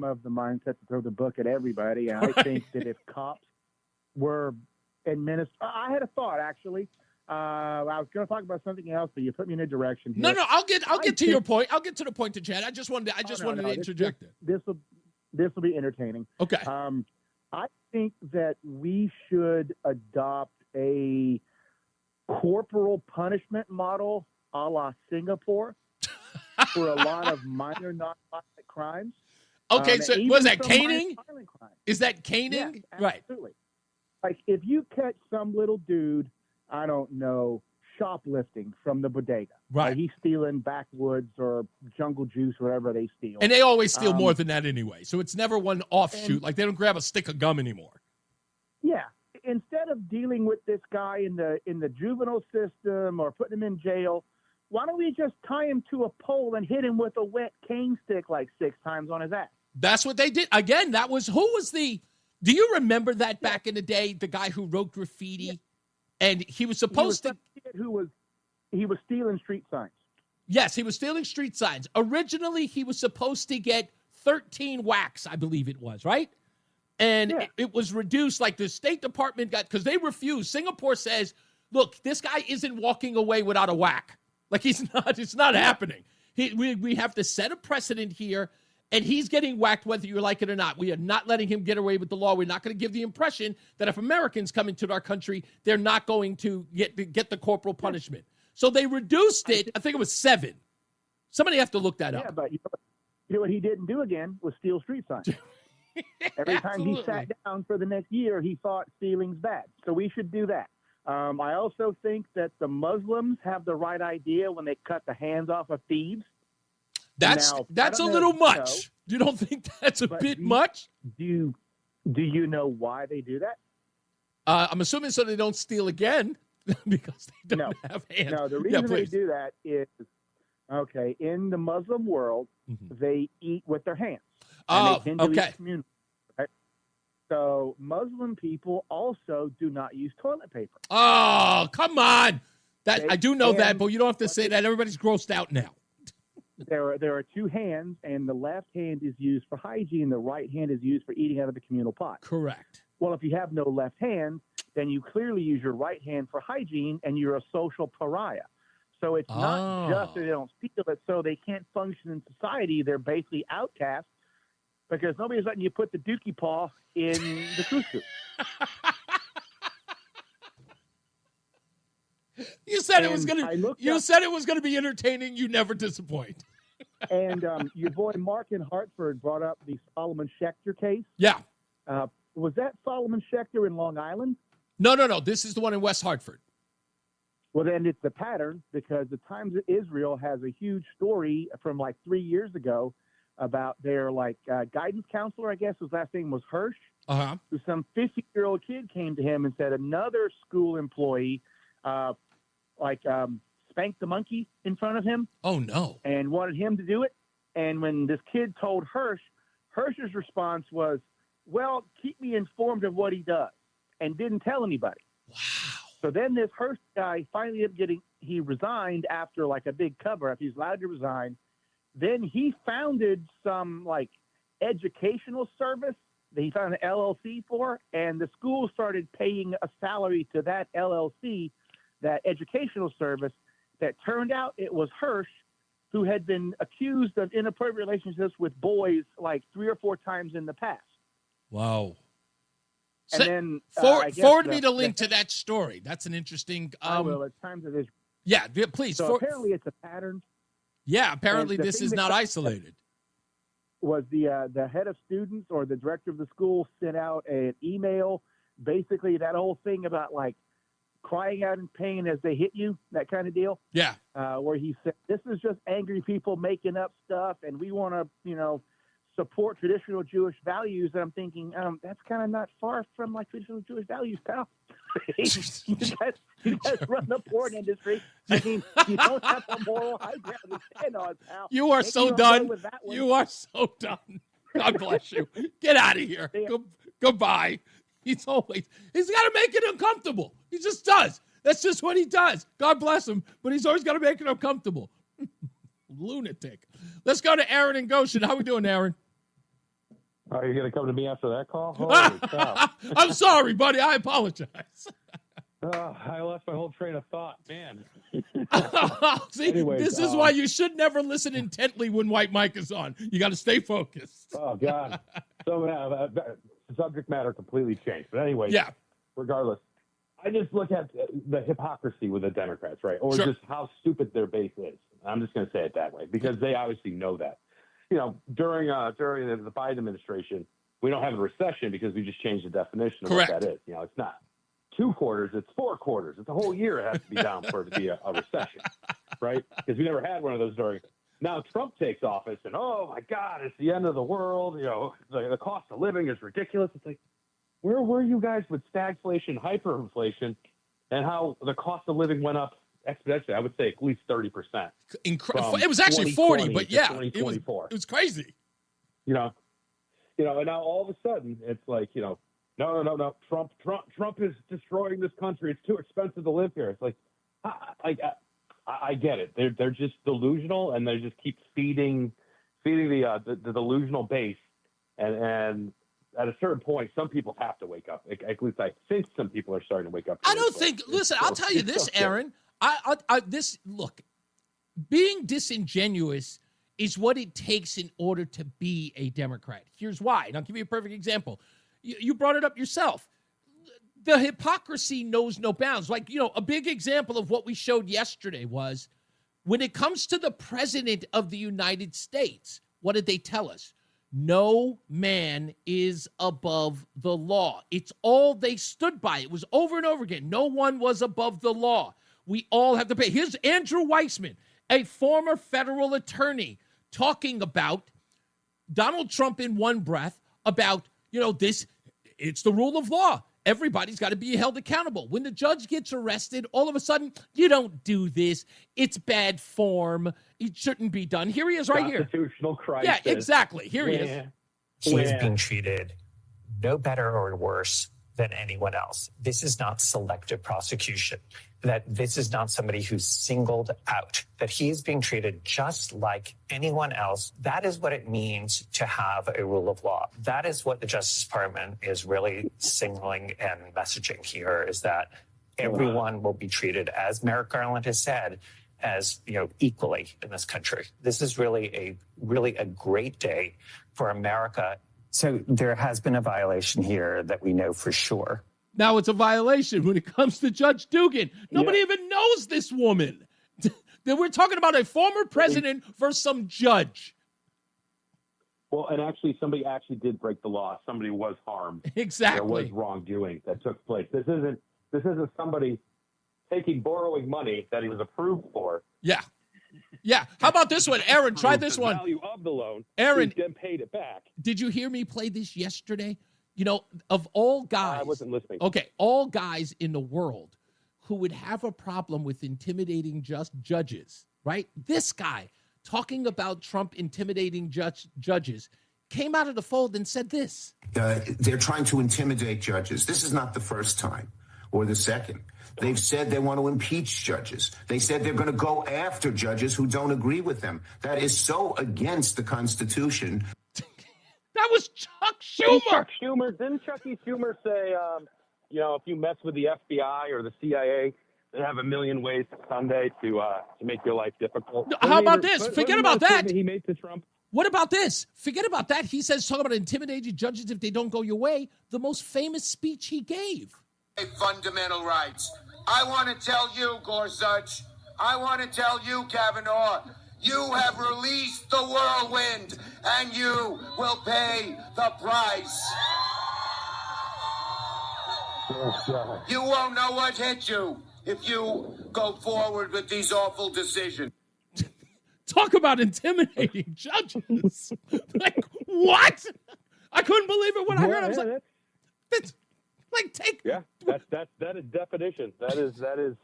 of the mindset to throw the book at everybody. And I think that if cops were I had a thought, actually. I was going to talk about something else, but you put me in a direction here. No, I'll get to your point. I'll get to the point to Chad. I just wanted to interject it. This will be entertaining. Okay. I think that we should adopt a corporal punishment model a la Singapore for a lot of minor non-violent crimes. Okay, so was that caning? Is that caning? Yeah, absolutely. Like if you catch some little dude, I don't know, shoplifting from the bodega. Right. He's stealing backwoods or jungle juice, whatever they steal. And they always steal more than that anyway. So it's never one offshoot. Like they don't grab a stick of gum anymore. Yeah. Instead of dealing with this guy in the juvenile system or putting him in jail, why don't we just tie him to a pole and hit him with a wet cane stick like 6 times on his ass? That's what they did. Again, do you remember that back in the day, the guy who wrote graffiti? Yeah. And he was supposed to... He was stealing street signs. Yes, he was stealing street signs. Originally, he was supposed to get 13 whacks, I believe it was, right? And it was reduced, like the State Department got... Because they refused. Singapore says, look, this guy isn't walking away without a whack. Like, it's not happening. We have to set a precedent here, and he's getting whacked whether you like it or not. We are not letting him get away with the law. We're not going to give the impression that if Americans come into our country, they're not going to get the corporal punishment. So they reduced it. I think it was 7. Somebody have to look that up. Yeah, but you know what he didn't do again was steal street signs. Every time he sat down for the next year, he thought stealing's bad. So we should do that. I also think that the Muslims have the right idea when they cut the hands off of thieves. That's a little much. You don't think that's a bit much? Do you know why they do that? I'm assuming so they don't steal again because they don't have hands. No, the reason they do that is, in the Muslim world, they eat with their hands. Oh, okay. Right? So Muslim people also do not use toilet paper. Oh, come on. I do know that, but you don't have to say that. Everybody's grossed out now. There are 2 hands, and the left hand is used for hygiene. The right hand is used for eating out of the communal pot. Correct. Well, if you have no left hand, then you clearly use your right hand for hygiene, and you're a social pariah. So it's not just that they don't steal it, so they can't function in society. They're basically outcasts because nobody's letting you put the dookie paw in the couscous. You said it was going to be entertaining. You never disappoint. And your boy Mark in Hartford brought up the Solomon Schecter case. Yeah. Was that Solomon Schecter in Long Island? No. This is the one in West Hartford. Well, then it's the pattern because the Times of Israel has a huge story from like 3 years ago about their guidance counselor, I guess his last name was Hirsch. Uh-huh. Who some 50-year-old kid came to him and said another school employee spanked the monkey in front of him. Oh, no. And wanted him to do it. And when this kid told Hirsch's response was, well, keep me informed of what he does, and didn't tell anybody. Wow. So then this Hirsch guy finally he resigned after a big cover-up. He's allowed to resign. Then he founded some educational service that he found an LLC for, and the school started paying a salary to that LLC, that educational service, that turned out it was Hirsch, who had been accused of inappropriate relationships with boys 3 or 4 times in the past. Wow. And then forward me the link to that story. That's an interesting. I will. It's Times of Israel. Yeah, please. So apparently it's a pattern. Yeah, apparently this is not isolated. Was the head of students or the director of the school sent out an email, basically that whole thing about crying out in pain as they hit you, that kind of deal. Yeah. Where he said, this is just angry people making up stuff, and we want to, support traditional Jewish values. And I'm thinking, that's kind of not far from traditional Jewish values, pal. you guys run the porn industry. I mean, you don't have a moral high ground to stand on, pal. You are so done. You are so done. God bless you. Get out of here. Goodbye. He's got to make it uncomfortable. He just does. That's just what he does. God bless him, but he's always got to make it uncomfortable. lunatic. Let's go to Aaron and Goshen. How we doing, Aaron? Are you going to come to me after that call? Holy cow. I'm sorry, buddy. I apologize. I lost my whole train of thought, man. See, Anyways, this is why you should never listen intently when White Mike is on. You got to stay focused. Oh, God. So the subject matter completely changed. But anyway, yeah. Regardless, I just look at the hypocrisy with the Democrats, right? Or Sure. just how stupid their base is. I'm just going to say it that way because they obviously know that. You know, during the Biden administration, we don't have a recession because we just changed the definition of Correct. what that is. You know, it's not 2 quarters, it's 4 quarters. It's a whole year it has to be down for it to be a recession, right? Because we never had one of those during. Now Trump takes office and, oh, my God, it's the end of the world. You know, the cost of living is ridiculous. It's like, where were you guys with stagflation, hyperinflation, and how the cost of living went up exponentially? I would say at least 30%. It was actually 40, but yeah, it was crazy. You know, and now all of a sudden it's like, you know, no. Trump is destroying this country. It's too expensive to live here. It's like, I get it. They're just delusional, and they just keep feeding the delusional base, and at a certain point, some people have to wake up. At least I think some people are starting to wake up. I don't think. Listen, I'll tell you this, Aaron. Look, being disingenuous is what it takes in order to be a Democrat. Here's why, and I'll give you a perfect example. You brought it up yourself. The hypocrisy knows no bounds. Like, you know, a big example of what we showed yesterday was when it comes to the president of the United States, what did they tell us? No man is above the law. It's all they stood by. It was over and over again. No one was above the law. We all have to pay. Here's Andrew Weissman, a former federal attorney, talking about Donald Trump in one breath about, you know, it's the rule of law. Everybody's got to be held accountable. When the judge gets arrested, all of a sudden, you don't do this. It's bad form. It shouldn't be done. Here he is right here. Constitutional crisis. Yeah, exactly. Here he is. He's being treated no better or worse than anyone else. This is not selective prosecution. That this is not somebody who's singled out, that he's being treated just like anyone else. That is what it means to have a rule of law. That is what the Justice Department is really signaling and messaging here, is that everyone will be treated, as Merrick Garland has said, as, you know, equally in this country. This is really a great day for America. So there has been a violation here that we know for sure. Now it's a violation when it comes to Judge Dugan. Nobody even knows this woman. We're talking about a former president versus some judge. Well, and actually, somebody actually did break the law. Somebody was harmed. Exactly. There was wrongdoing that took place. This isn't somebody borrowing money that he was approved for. Yeah. Yeah. How about this one, Aaron? Try this one. The value of the loan. Aaron, then paid it back. Did you hear me play this yesterday? You know, of all guys, I wasn't listening. Okay, all guys in the world who would have a problem with intimidating judges, right? This guy talking about Trump intimidating judges came out of the fold and said this. They're trying to intimidate judges. This is not the first time or the second. They've said they want to impeach judges. They said they're going to go after judges who don't agree with them. That is so against the Constitution. That was Chuck Schumer. Didn't Chucky Schumer say, you know, if you mess with the FBI or the CIA, they have a million ways Sunday to make your life difficult? How about this? Forget about that. He made to Trump. What about this? Forget about that. He says, talk about intimidating judges if they don't go your way. The most famous speech he gave. Fundamental rights. I want to tell you, Gorsuch. I want to tell you, Kavanaugh. You have released the whirlwind, and you will pay the price. You won't know what hit you if you go forward with these awful decisions. Talk about intimidating judges. Like, what? I couldn't believe it when I heard it. I was like, that's like, take. Yeah, that is definition. That is.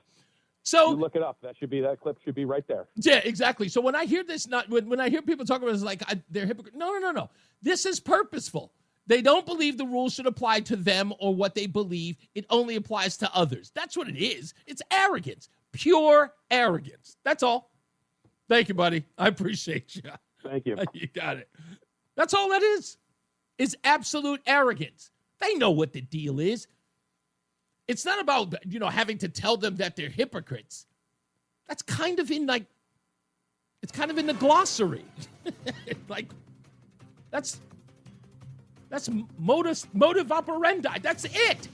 So you look it up. That clip should be right there. Yeah, exactly. So when I hear this, when I hear people talk about it, it's like they're hypocrite. No. This is purposeful. They don't believe the rules should apply to them or what they believe. It only applies to others. That's what it is. It's arrogance, pure arrogance. That's all. Thank you, buddy. I appreciate you. Thank you. You got it. That's all that is absolute arrogance. They know what the deal is. It's not about, having to tell them that they're hypocrites. That's kind of in it's kind of in the glossary. That's motive operandi. That's it.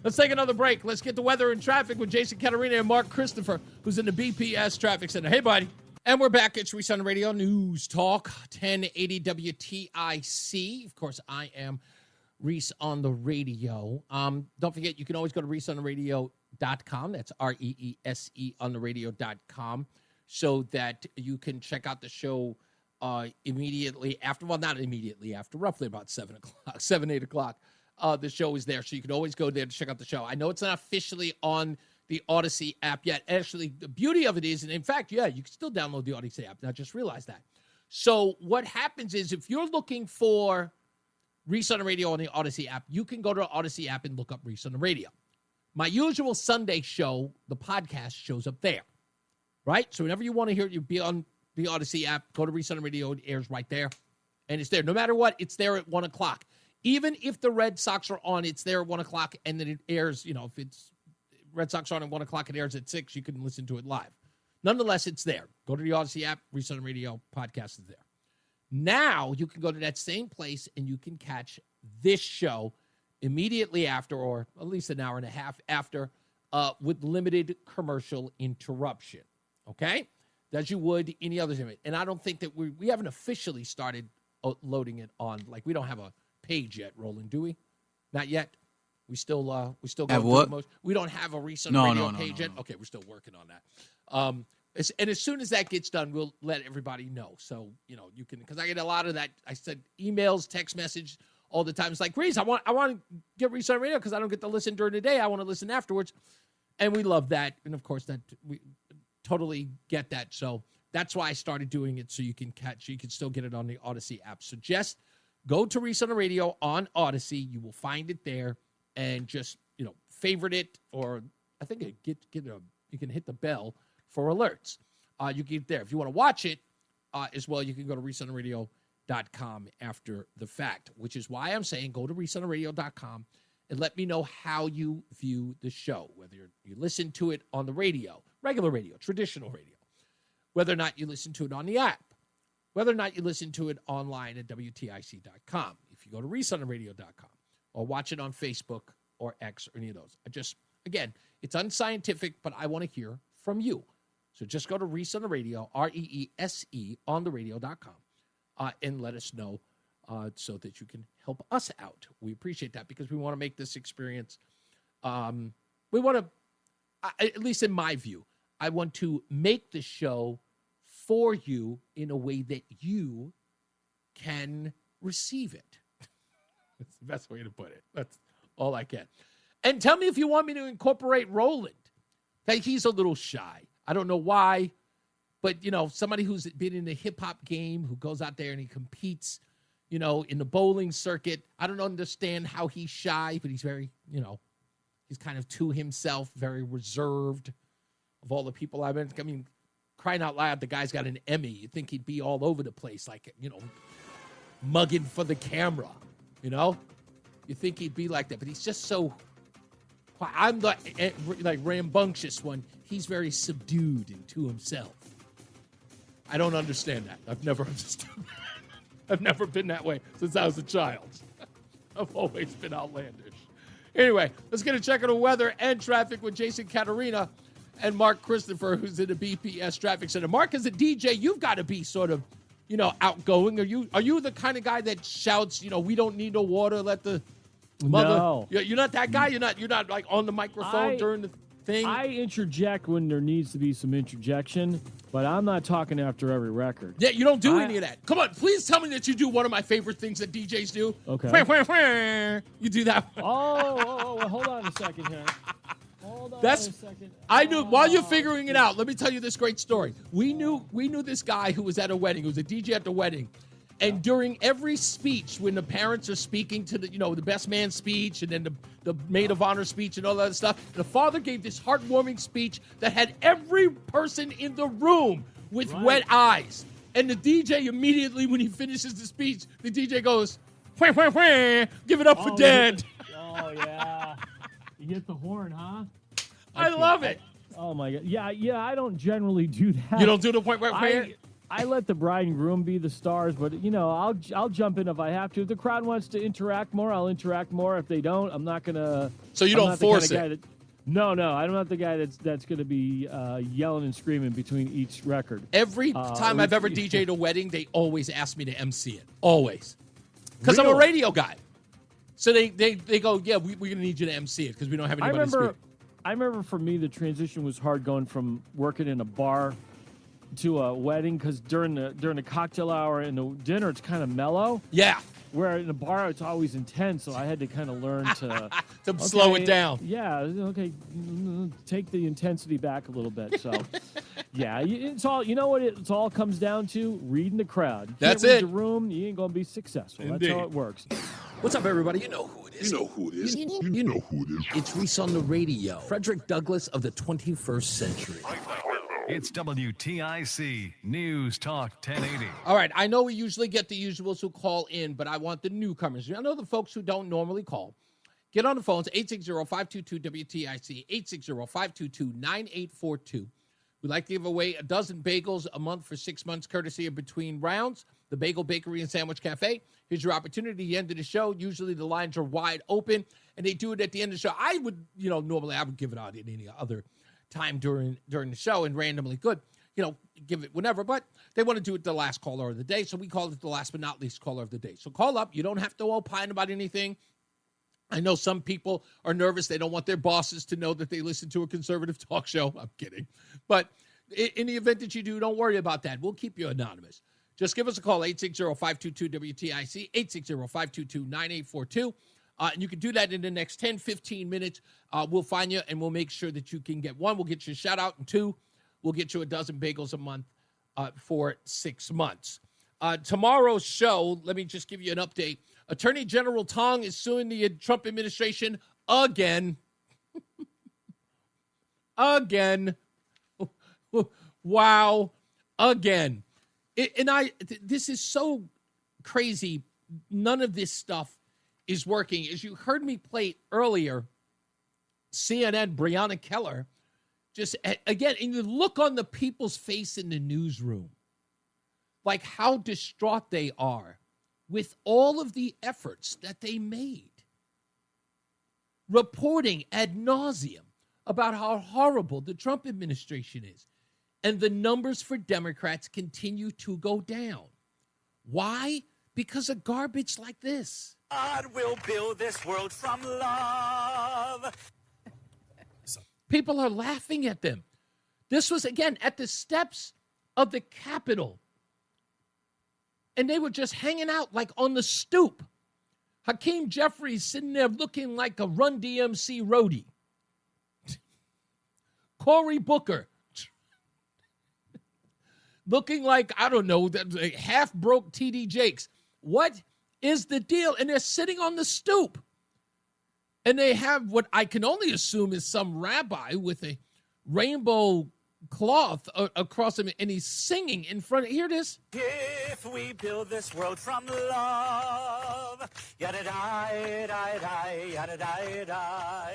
Let's take another break. Let's get the weather and traffic with Jason Caterina and Mark Christopher, who's in the BPS Traffic Center. Hey, buddy. And we're back at Reese on the Radio, News Talk, 1080 WTIC. Of course, I am Reese on the Radio. Don't forget, you can always go to reeseontheradio.com. That's REESE on the radio.com, so that you can check out the show immediately after. Well, not immediately after, roughly about 7 o'clock, 8 o'clock. The show is there, so you can always go there to check out the show. I know it's not officially on the Odyssey app yet. Actually, the beauty of it is, and in fact, you can still download the Odyssey app. Now, just realize that. So what happens is, if you're looking for Reese on the Radio on the Odyssey app, you can go to the Odyssey app and look up Reese on the Radio. My usual Sunday show, the podcast, shows up there, right? So whenever you want to hear it, you be on the Odyssey app, go to Reese on the Radio, it airs right there, and it's there. No matter what, it's there at 1 o'clock. Even if the Red Sox are on, it's there at 1 o'clock, and then it airs, if it's Red Sox are on at 1 o'clock, it airs at 6, you can listen to it live. Nonetheless, it's there. Go to the Odyssey app, Reese on the Radio, podcast is there. Now, you can go to that same place, and you can catch this show immediately after, or at least an hour and a half after, with limited commercial interruption, okay? As you would any other time. And I don't think that we haven't officially started loading it on, we don't have a page yet, Roland, do we? Not yet. We still go have through what? the motion. We don't have a Reese on the Radio page yet. No. Okay, we're still working on that. And as soon as that gets done, we'll let everybody know. So you can, because I get a lot of that. I said emails, text message all the time. It's like, Reese, I want to get Reese on Radio because I don't get to listen during the day. I want to listen afterwards, and we love that. And of course, that we totally get that. So that's why I started doing it, so you can still get it on the Odyssey app. So just go to Reese on the Radio on Odyssey. You will find it there, and just favorite it, or I think you can hit the bell for alerts. You get it there. If you want to watch it as well, you can go to reeseontheradio.com after the fact, which is why I'm saying go to reeseontheradio.com and let me know how you view the show, whether you listen to it on the radio, regular radio, traditional radio, whether or not you listen to it on the app, whether or not you listen to it online at WTIC.com, if you go to reeseontheradio.com, or watch it on Facebook or X or any of those. Again, it's unscientific, but I want to hear from you. So just go to Reese on the Radio, REESE on the radio.com, and let us know so that you can help us out. We appreciate that because we want to make this experience. We want to, at least in my view, I want to make the show for you in a way that you can receive it. That's the best way to put it. That's all I can. And tell me if you want me to incorporate Roland. He's a little shy. I don't know why, but, somebody who's been in the hip-hop game, who goes out there and he competes, in the bowling circuit. I don't understand how he's shy, but he's very, he's kind of to himself, very reserved. Of all the people I've been, crying out loud, the guy's got an Emmy. You'd think he'd be all over the place, mugging for the camera, You think he'd be like that, but he's just so quiet. I'm the rambunctious one. He's very subdued and to himself. I don't understand that. I've never understood that. I've never been that way since I was a child. I've always been outlandish. Anyway, let's get a check on the weather and traffic with Jason Caterina and Mark Christopher, who's in the BPS Traffic Center. Mark, as a DJ, you've got to be sort of, outgoing. Are you the kind of guy that shouts, we don't need no water, let the mother? No. You're not that guy? You're not like on the microphone during the thing? I interject when there needs to be some interjection, but I'm not talking after every record. Yeah, you don't do any of that. Come on, please tell me that you do one of my favorite things that DJs do. Okay. You do that one. Oh, hold on a second here. Hold on a second. I knew, while you're figuring it out, let me tell you this great story. We knew this guy who was at a wedding, who was a DJ at the wedding, And during every speech, when the parents are speaking to the best man speech and then the maid of honor speech and all that other stuff, the father gave this heartwarming speech that had every person in the room with wet eyes. And the DJ immediately, when he finishes the speech, the DJ goes, wah, wah, wah, give it up for Dad. Oh, yeah. You get the horn, huh? I love it. Oh, my God. Yeah, I don't generally do that. You don't do the point where I let the bride and groom be the stars, but, I'll jump in if I have to. If the crowd wants to interact more, I'll interact more. If they don't, I'm not going to. So you don't force it? No, I'm not the guy that's going to be yelling and screaming between each record. Every time I've ever DJ'd a wedding, they always ask me to MC it. Always. Because I'm a radio guy. So they go, yeah, we're going to need you to MC it because we don't have anybody to speak. I remember for me, the transition was hard going from working in a bar to a wedding because during the cocktail hour and the dinner, it's kind of mellow. Yeah. Where in a bar, it's always intense, so I had to kind of learn to slow it down. Yeah, okay, take the intensity back a little bit. So, yeah, it's all. You know what? It all comes down to reading the crowd. That's read it. The room, you ain't gonna be successful. Indeed. That's how it works. What's up, everybody? You know who it is. You know who it is. You know who it is. It's Reese on the radio. Frederick Douglass of the 21st century. It's WTIC News Talk 1080. All right, I know we usually get the usuals who call in, but I want the newcomers. I know the folks who don't normally call. Get on the phones, 860-522-WTIC, 860-522-9842. We like to give away a dozen bagels a month for 6 months, courtesy of Between Rounds, the Bagel Bakery and Sandwich Cafe. Here's your opportunity at the end of the show. Usually the lines are wide open, and they do it at the end of the show. I would, normally I would give it out at any other time during the show and randomly give it whenever, but they want to do it the last caller of the day, so we call it the last but not least caller of the day. So call up. You don't have to opine about anything. I know some people are nervous. They don't want their bosses to know that they listen to a conservative talk show. I'm kidding. But in the event that you do, don't worry about that. We'll keep you anonymous. Just give us a call, 860-522-WTIC, 860-522-9842. And you can do that in the next 10, 15 minutes. We'll find you, and we'll make sure that you can get one. We'll get you a shout-out, and two, we'll get you a dozen bagels a month for 6 months. Tomorrow's show, let me just give you an update. Attorney General Tong is suing the Trump administration again. Again. Wow. Again. This is so crazy. None of this stuff is working. As you heard me play earlier, CNN, Breonna Keller, just, again, and you look on the people's face in the newsroom, like how distraught they are with all of the efforts that they made, reporting ad nauseum about how horrible the Trump administration is. And the numbers for Democrats continue to go down. Why? Because of garbage like this. God will build this world from love. People are laughing at them. This was, again, at the steps of the Capitol. And they were just hanging out like on the stoop. Hakeem Jeffries sitting there looking like a Run DMC roadie. Cory Booker looking like, I don't know, half-broke T.D. Jakes. What is the deal? And they're sitting on the stoop. And they have what I can only assume is some rabbi with a rainbow cloth across him, and he's singing in front of, hear this? If we build this world from love, yada-da-da-da, yada-da-da,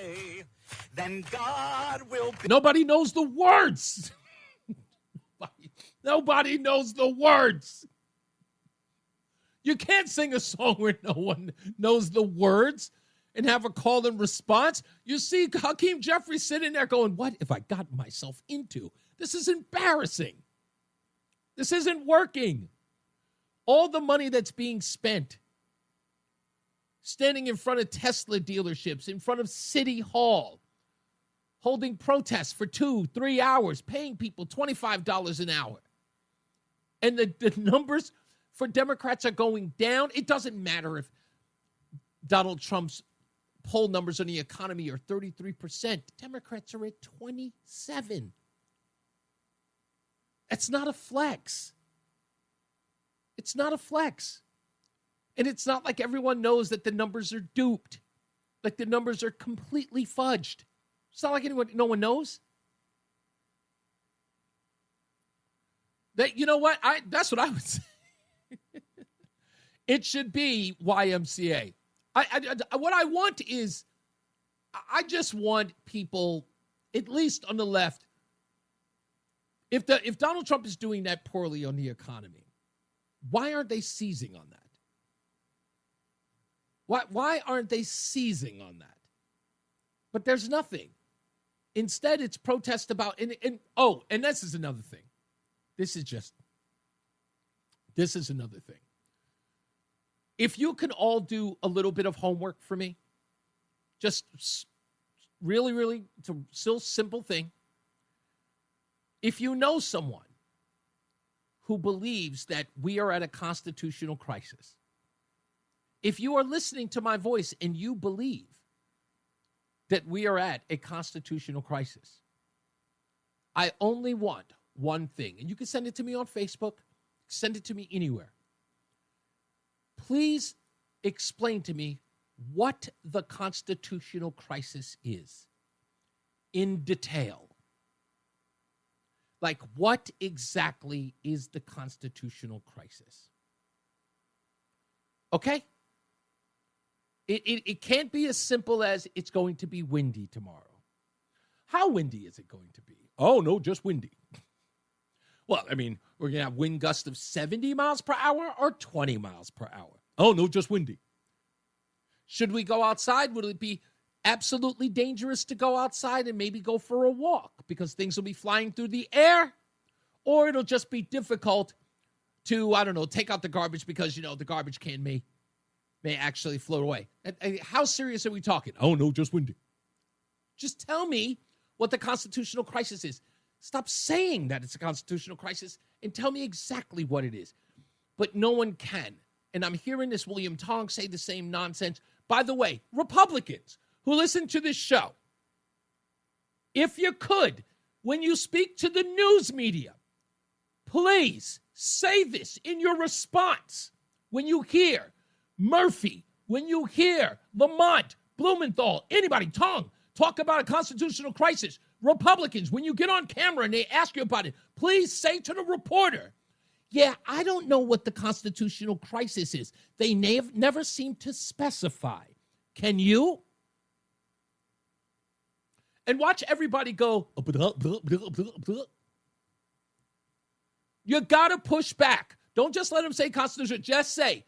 then God will... Nobody knows the words. Nobody knows the words. You can't sing a song where no one knows the words and have a call and response. You see Hakeem Jeffries sitting there going, what have I got myself into? This is embarrassing. This isn't working. All the money that's being spent, standing in front of Tesla dealerships, in front of City Hall, holding protests for 2-3 hours, paying people $25 an hour. And the numbers for Democrats are going down. It doesn't matter if Donald Trump's poll numbers on the economy are 33%. Democrats are at 27%. It's not a flex. It's not a flex. And it's not like everyone knows that the numbers are duped. Like the numbers are completely fudged. It's not like no one knows. That, you know what? That's what I would say. It should be YMCA. What I want is, I just want people, at least on the left, if Donald Trump is doing that poorly on the economy, why aren't they seizing on that? Why aren't they seizing on that? But there's nothing. Instead, it's protest about, and this is another thing. This is another thing. If you can all do a little bit of homework for me, just really, really, it's a still simple thing. If you know someone who believes that we are at a constitutional crisis, if you are listening to my voice and you believe that we are at a constitutional crisis, I only want one thing. And you can send it to me on Facebook, send it to me anywhere. Please explain to me what the constitutional crisis is in detail. Like, what exactly is the constitutional crisis? Okay? It can't be as simple as it's going to be windy tomorrow. How windy is it going to be? Oh, no, just windy. Well, I mean, we're going to have wind gusts of 70 miles per hour or 20 miles per hour. Oh, no, just windy. Should we go outside? Would it be absolutely dangerous to go outside and maybe go for a walk because things will be flying through the air? Or it'll just be difficult to, I don't know, take out the garbage because, the garbage can may actually float away. How serious are we talking? Oh, no, just windy. Just tell me what the constitutional crisis is. Stop saying that it's a constitutional crisis and tell me exactly what it is. But no one can. And I'm hearing this William Tong say the same nonsense. By the way, Republicans who listen to this show, if you could, when you speak to the news media, please say this in your response. When you hear Murphy, when you hear Lamont, Blumenthal, anybody, Tong, talk about a constitutional crisis, Republicans, when you get on camera and they ask you about it, please say to the reporter, yeah, I don't know what the constitutional crisis is. They never seem to specify. Can you? And watch everybody go, you got to push back. Don't just let them say constitutional. Just say,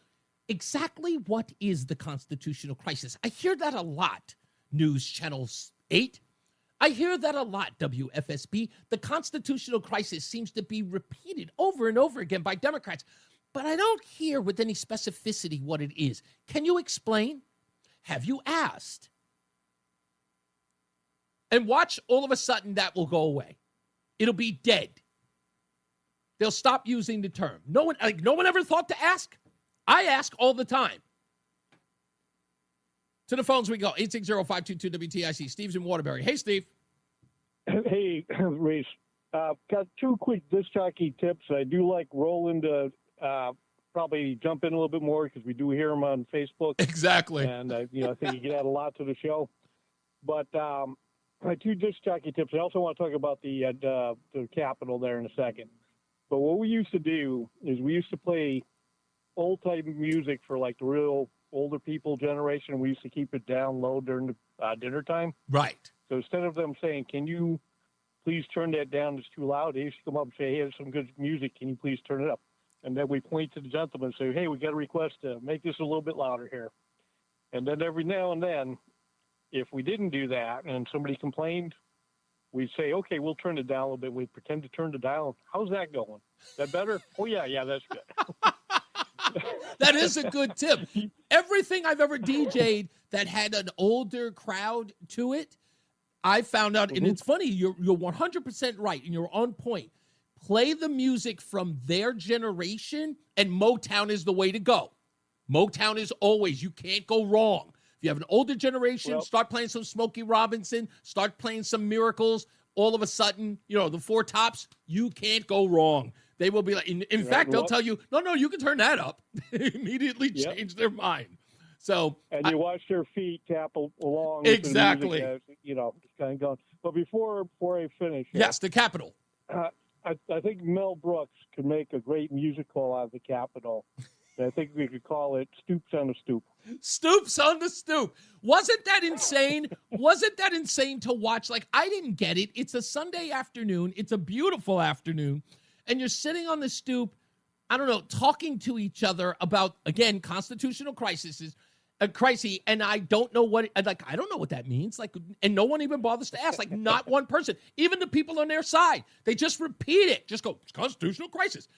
exactly what is the constitutional crisis? I hear that a lot, News Channel 8. I hear that a lot, WFSB. The constitutional crisis seems to be repeated over and over again by Democrats, but I don't hear with any specificity what it is. Can you explain? Have you asked? And watch, all of a sudden that will go away. It'll be dead. They'll stop using the term. No one ever thought to ask. I ask all the time. To the phones we go. 860-522-WTIC. Steve's in Waterbury. Hey, Steve. Hey, Reese. Got two quick disc jockey tips. I do like Roland to probably jump in a little bit more because we do hear him on Facebook. Exactly. And, I think he could add a lot to the show. But my two disc jockey tips, I also want to talk about the Capitol there in a second. But what we used to do is we used to play old-type music for, like, the real older people generation. We used to keep it down low during the dinner time. Right. So instead of them saying, can you please turn that down, it's too loud, they used to come up and say, hey, there's some good music, can you please turn it up? And then we point to the gentleman and say, hey, we got a request to make this a little bit louder here. And then every now and then, if we didn't do that and somebody complained, we'd say, okay, we'll turn it down a little bit. We'd pretend to turn it down. How's that going? Is that better? Oh, yeah, that's good. That is a good tip. Everything I've ever DJ'd that had an older crowd to it, I found out, and it's funny, you're 100% right, and you're on point. Play the music from their generation, and Motown is the way to go. Motown is always, you can't go wrong. If you have an older generation, start playing some Smokey Robinson, start playing some Miracles, all of a sudden, the Four Tops, you can't go wrong. They will be like, in fact, they'll tell you, no, you can turn that up. They immediately change their mind. So, and you watch their feet tap along. Exactly. With the music as, just kind of going. But before I finish, yes, the Capitol. I think Mel Brooks could make a great musical out of the Capitol. I think we could call it Stoops on the Stoop. Stoops on the Stoop. Wasn't that insane? Wasn't that insane to watch? Like, I didn't get it. It's a Sunday afternoon. It's a beautiful afternoon. And you're sitting on the stoop, I don't know, talking to each other about, again, constitutional crises, and I don't know what that means. Like, and no one even bothers to ask. Like, not one person, even the people on their side, they just repeat it. Just go, it's constitutional crisis.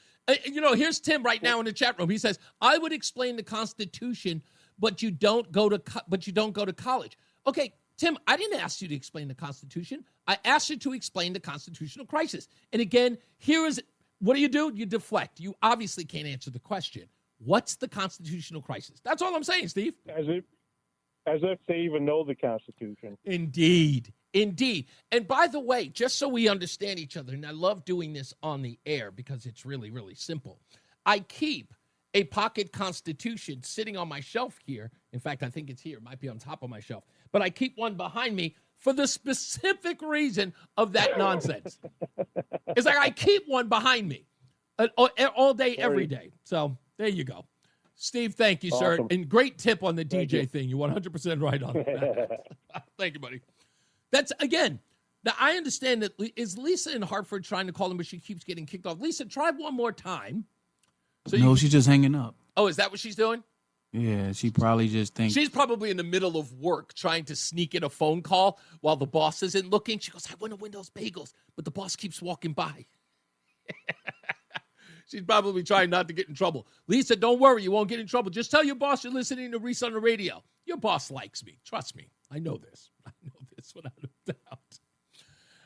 Here's Tim right now in the chat room. He says, "I would explain the Constitution, but you don't go to college." Okay, Tim, I didn't ask you to explain the Constitution. I asked you to explain the constitutional crisis. And again, what do? You deflect. You obviously can't answer the question. What's the constitutional crisis? That's all I'm saying, Steve. As if they even know the Constitution. Indeed. And by the way, just so we understand each other, and I love doing this on the air because it's really, really simple. I keep a pocket Constitution sitting on my shelf here. In fact, I think it's here. It might be on top of my shelf. But I keep one behind me for the specific reason of that nonsense. It's like I keep one behind me all day, every day. So there you go. Steve, thank you, sir. Awesome. And great tip on the DJ thing. You're 100% right on that. Thank you, buddy. That's, again, now I understand that. Is Lisa in Hartford trying to call him, but she keeps getting kicked off? Lisa, try one more time. She's just hanging up. Oh, is that what she's doing? Yeah, she probably just thinks. She's probably in the middle of work trying to sneak in a phone call while the boss isn't looking. She goes, I want to win those bagels, but the boss keeps walking by. She's probably trying not to get in trouble. Lisa, don't worry. You won't get in trouble. Just tell your boss you're listening to Reese on the radio. Your boss likes me. Trust me. I know this. Without a doubt.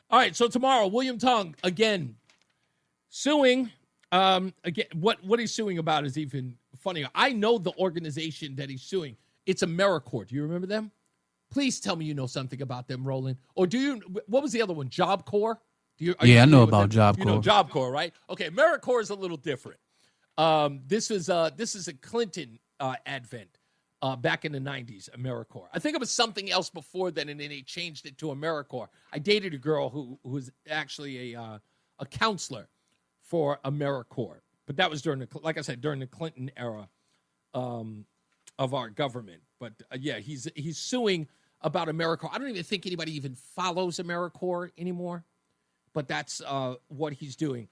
All right, so tomorrow, William Tong, again, suing. Again, what he's suing about is even funnier. I know the organization that he's suing. It's AmeriCorps. Do you remember them? Please tell me you know something about them, Roland. Or do you? What was the other one? Job Corps? I know about Job Corps. You know Job Corps, right? Okay, AmeriCorps is a little different. This is a Clinton advent back in the 90s, AmeriCorps. I think it was something else before then, and then they changed it to AmeriCorps. I dated a girl who was actually a counselor for AmeriCorps, but that was during the Clinton era of our government. But yeah, he's suing about AmeriCorps. I don't even think anybody even follows AmeriCorps anymore, but that's what he's doing.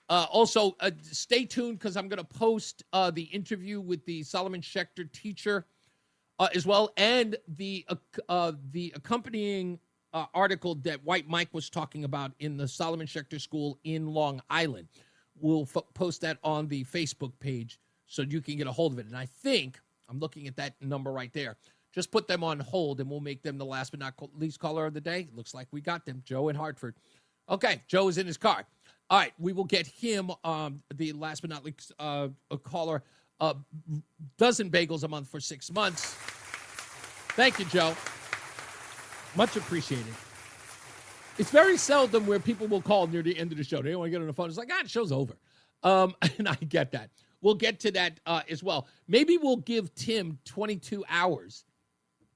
Also, stay tuned because I'm going to post the interview with the Solomon Schecter teacher as well, and the accompanying article that White Mike was talking about in the Solomon Schecter School in Long Island. We'll post that on the Facebook page so you can get a hold of it. And I think, I'm looking at that number right there, just put them on hold and we'll make them the last but not least caller of the day. Looks like we got them. Joe in Hartford. Okay, Joe is in his car. All right, we will get him the last but not least a caller. Dozen bagels a month for 6 months. Thank you, Joe. Much appreciated. It's very seldom where people will call near the end of the show. They don't want to get on the phone. It's like, the show's over. And I get that. We'll get to that as well. Maybe we'll give Tim 21 hours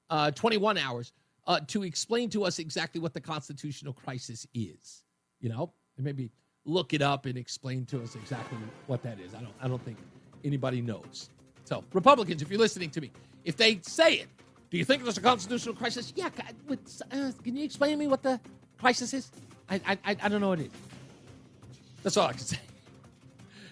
to explain to us exactly what the constitutional crisis is. You know, and maybe look it up and explain to us exactly what that is. I don't think anybody knows. So, Republicans, if you're listening to me, if they say it, do you think there's a constitutional crisis? Yeah. Can you explain to me what the crisis is? I don't know what it is. That's all I can say.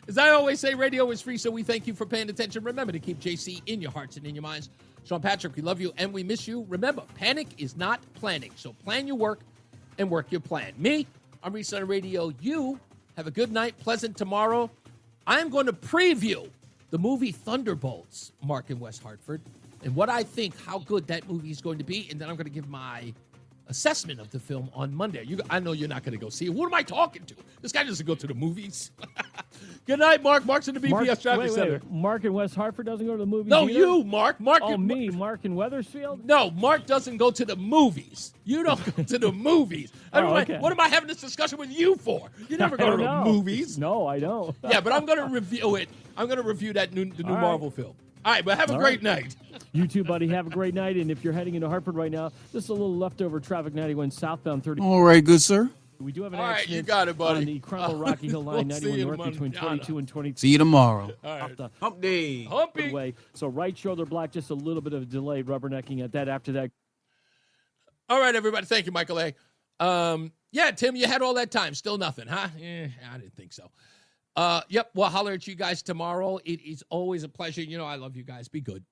As I always say, radio is free, so we thank you for paying attention. Remember to keep JC in your hearts and in your minds. Sean Patrick, we love you and we miss you. Remember, panic is not planning, so plan your work and work your plan. Me, I'm Reese on Radio. You have a good night, pleasant tomorrow. I'm going to preview the movie Thunderbolts, Mark in West Hartford, and what I think, how good that movie is going to be, and then I'm going to give my assessment of the film on Monday. I know you're not going to go see it. Who am I talking to? This guy doesn't go to the movies. Good night, Mark. Mark's in the BPS Traffic Center. Mark in West Hartford doesn't go to the movies No, either? you, Mark. Mark. Mark in Wethersfield? No, Mark doesn't go to the movies. You don't go to the movies. Okay. What am I having this discussion with you for? You never go to the movies. No, I don't. Yeah, but I'm going to review it. I'm going to review the new Marvel film. All right, but have a great night. You too, buddy. Have a great night. And if you're heading into Hartford right now, this is a little leftover traffic 91 southbound 30. All right, good sir. We do have an All right, accident you got it, buddy. on the Chronicle Rocky Hill line, We'll 91 see you north between tomorrow. 22 and 23. See you tomorrow. All right. Hump day. Humpy. Way. So right shoulder block, just a little bit of a delay, rubbernecking at that after that. All right, everybody. Thank you, Michael A. Yeah, Tim, you had all that time. Still nothing, huh? I didn't think so. Yep, we'll holler at you guys tomorrow. It is always a pleasure. You know I love you guys. Be good.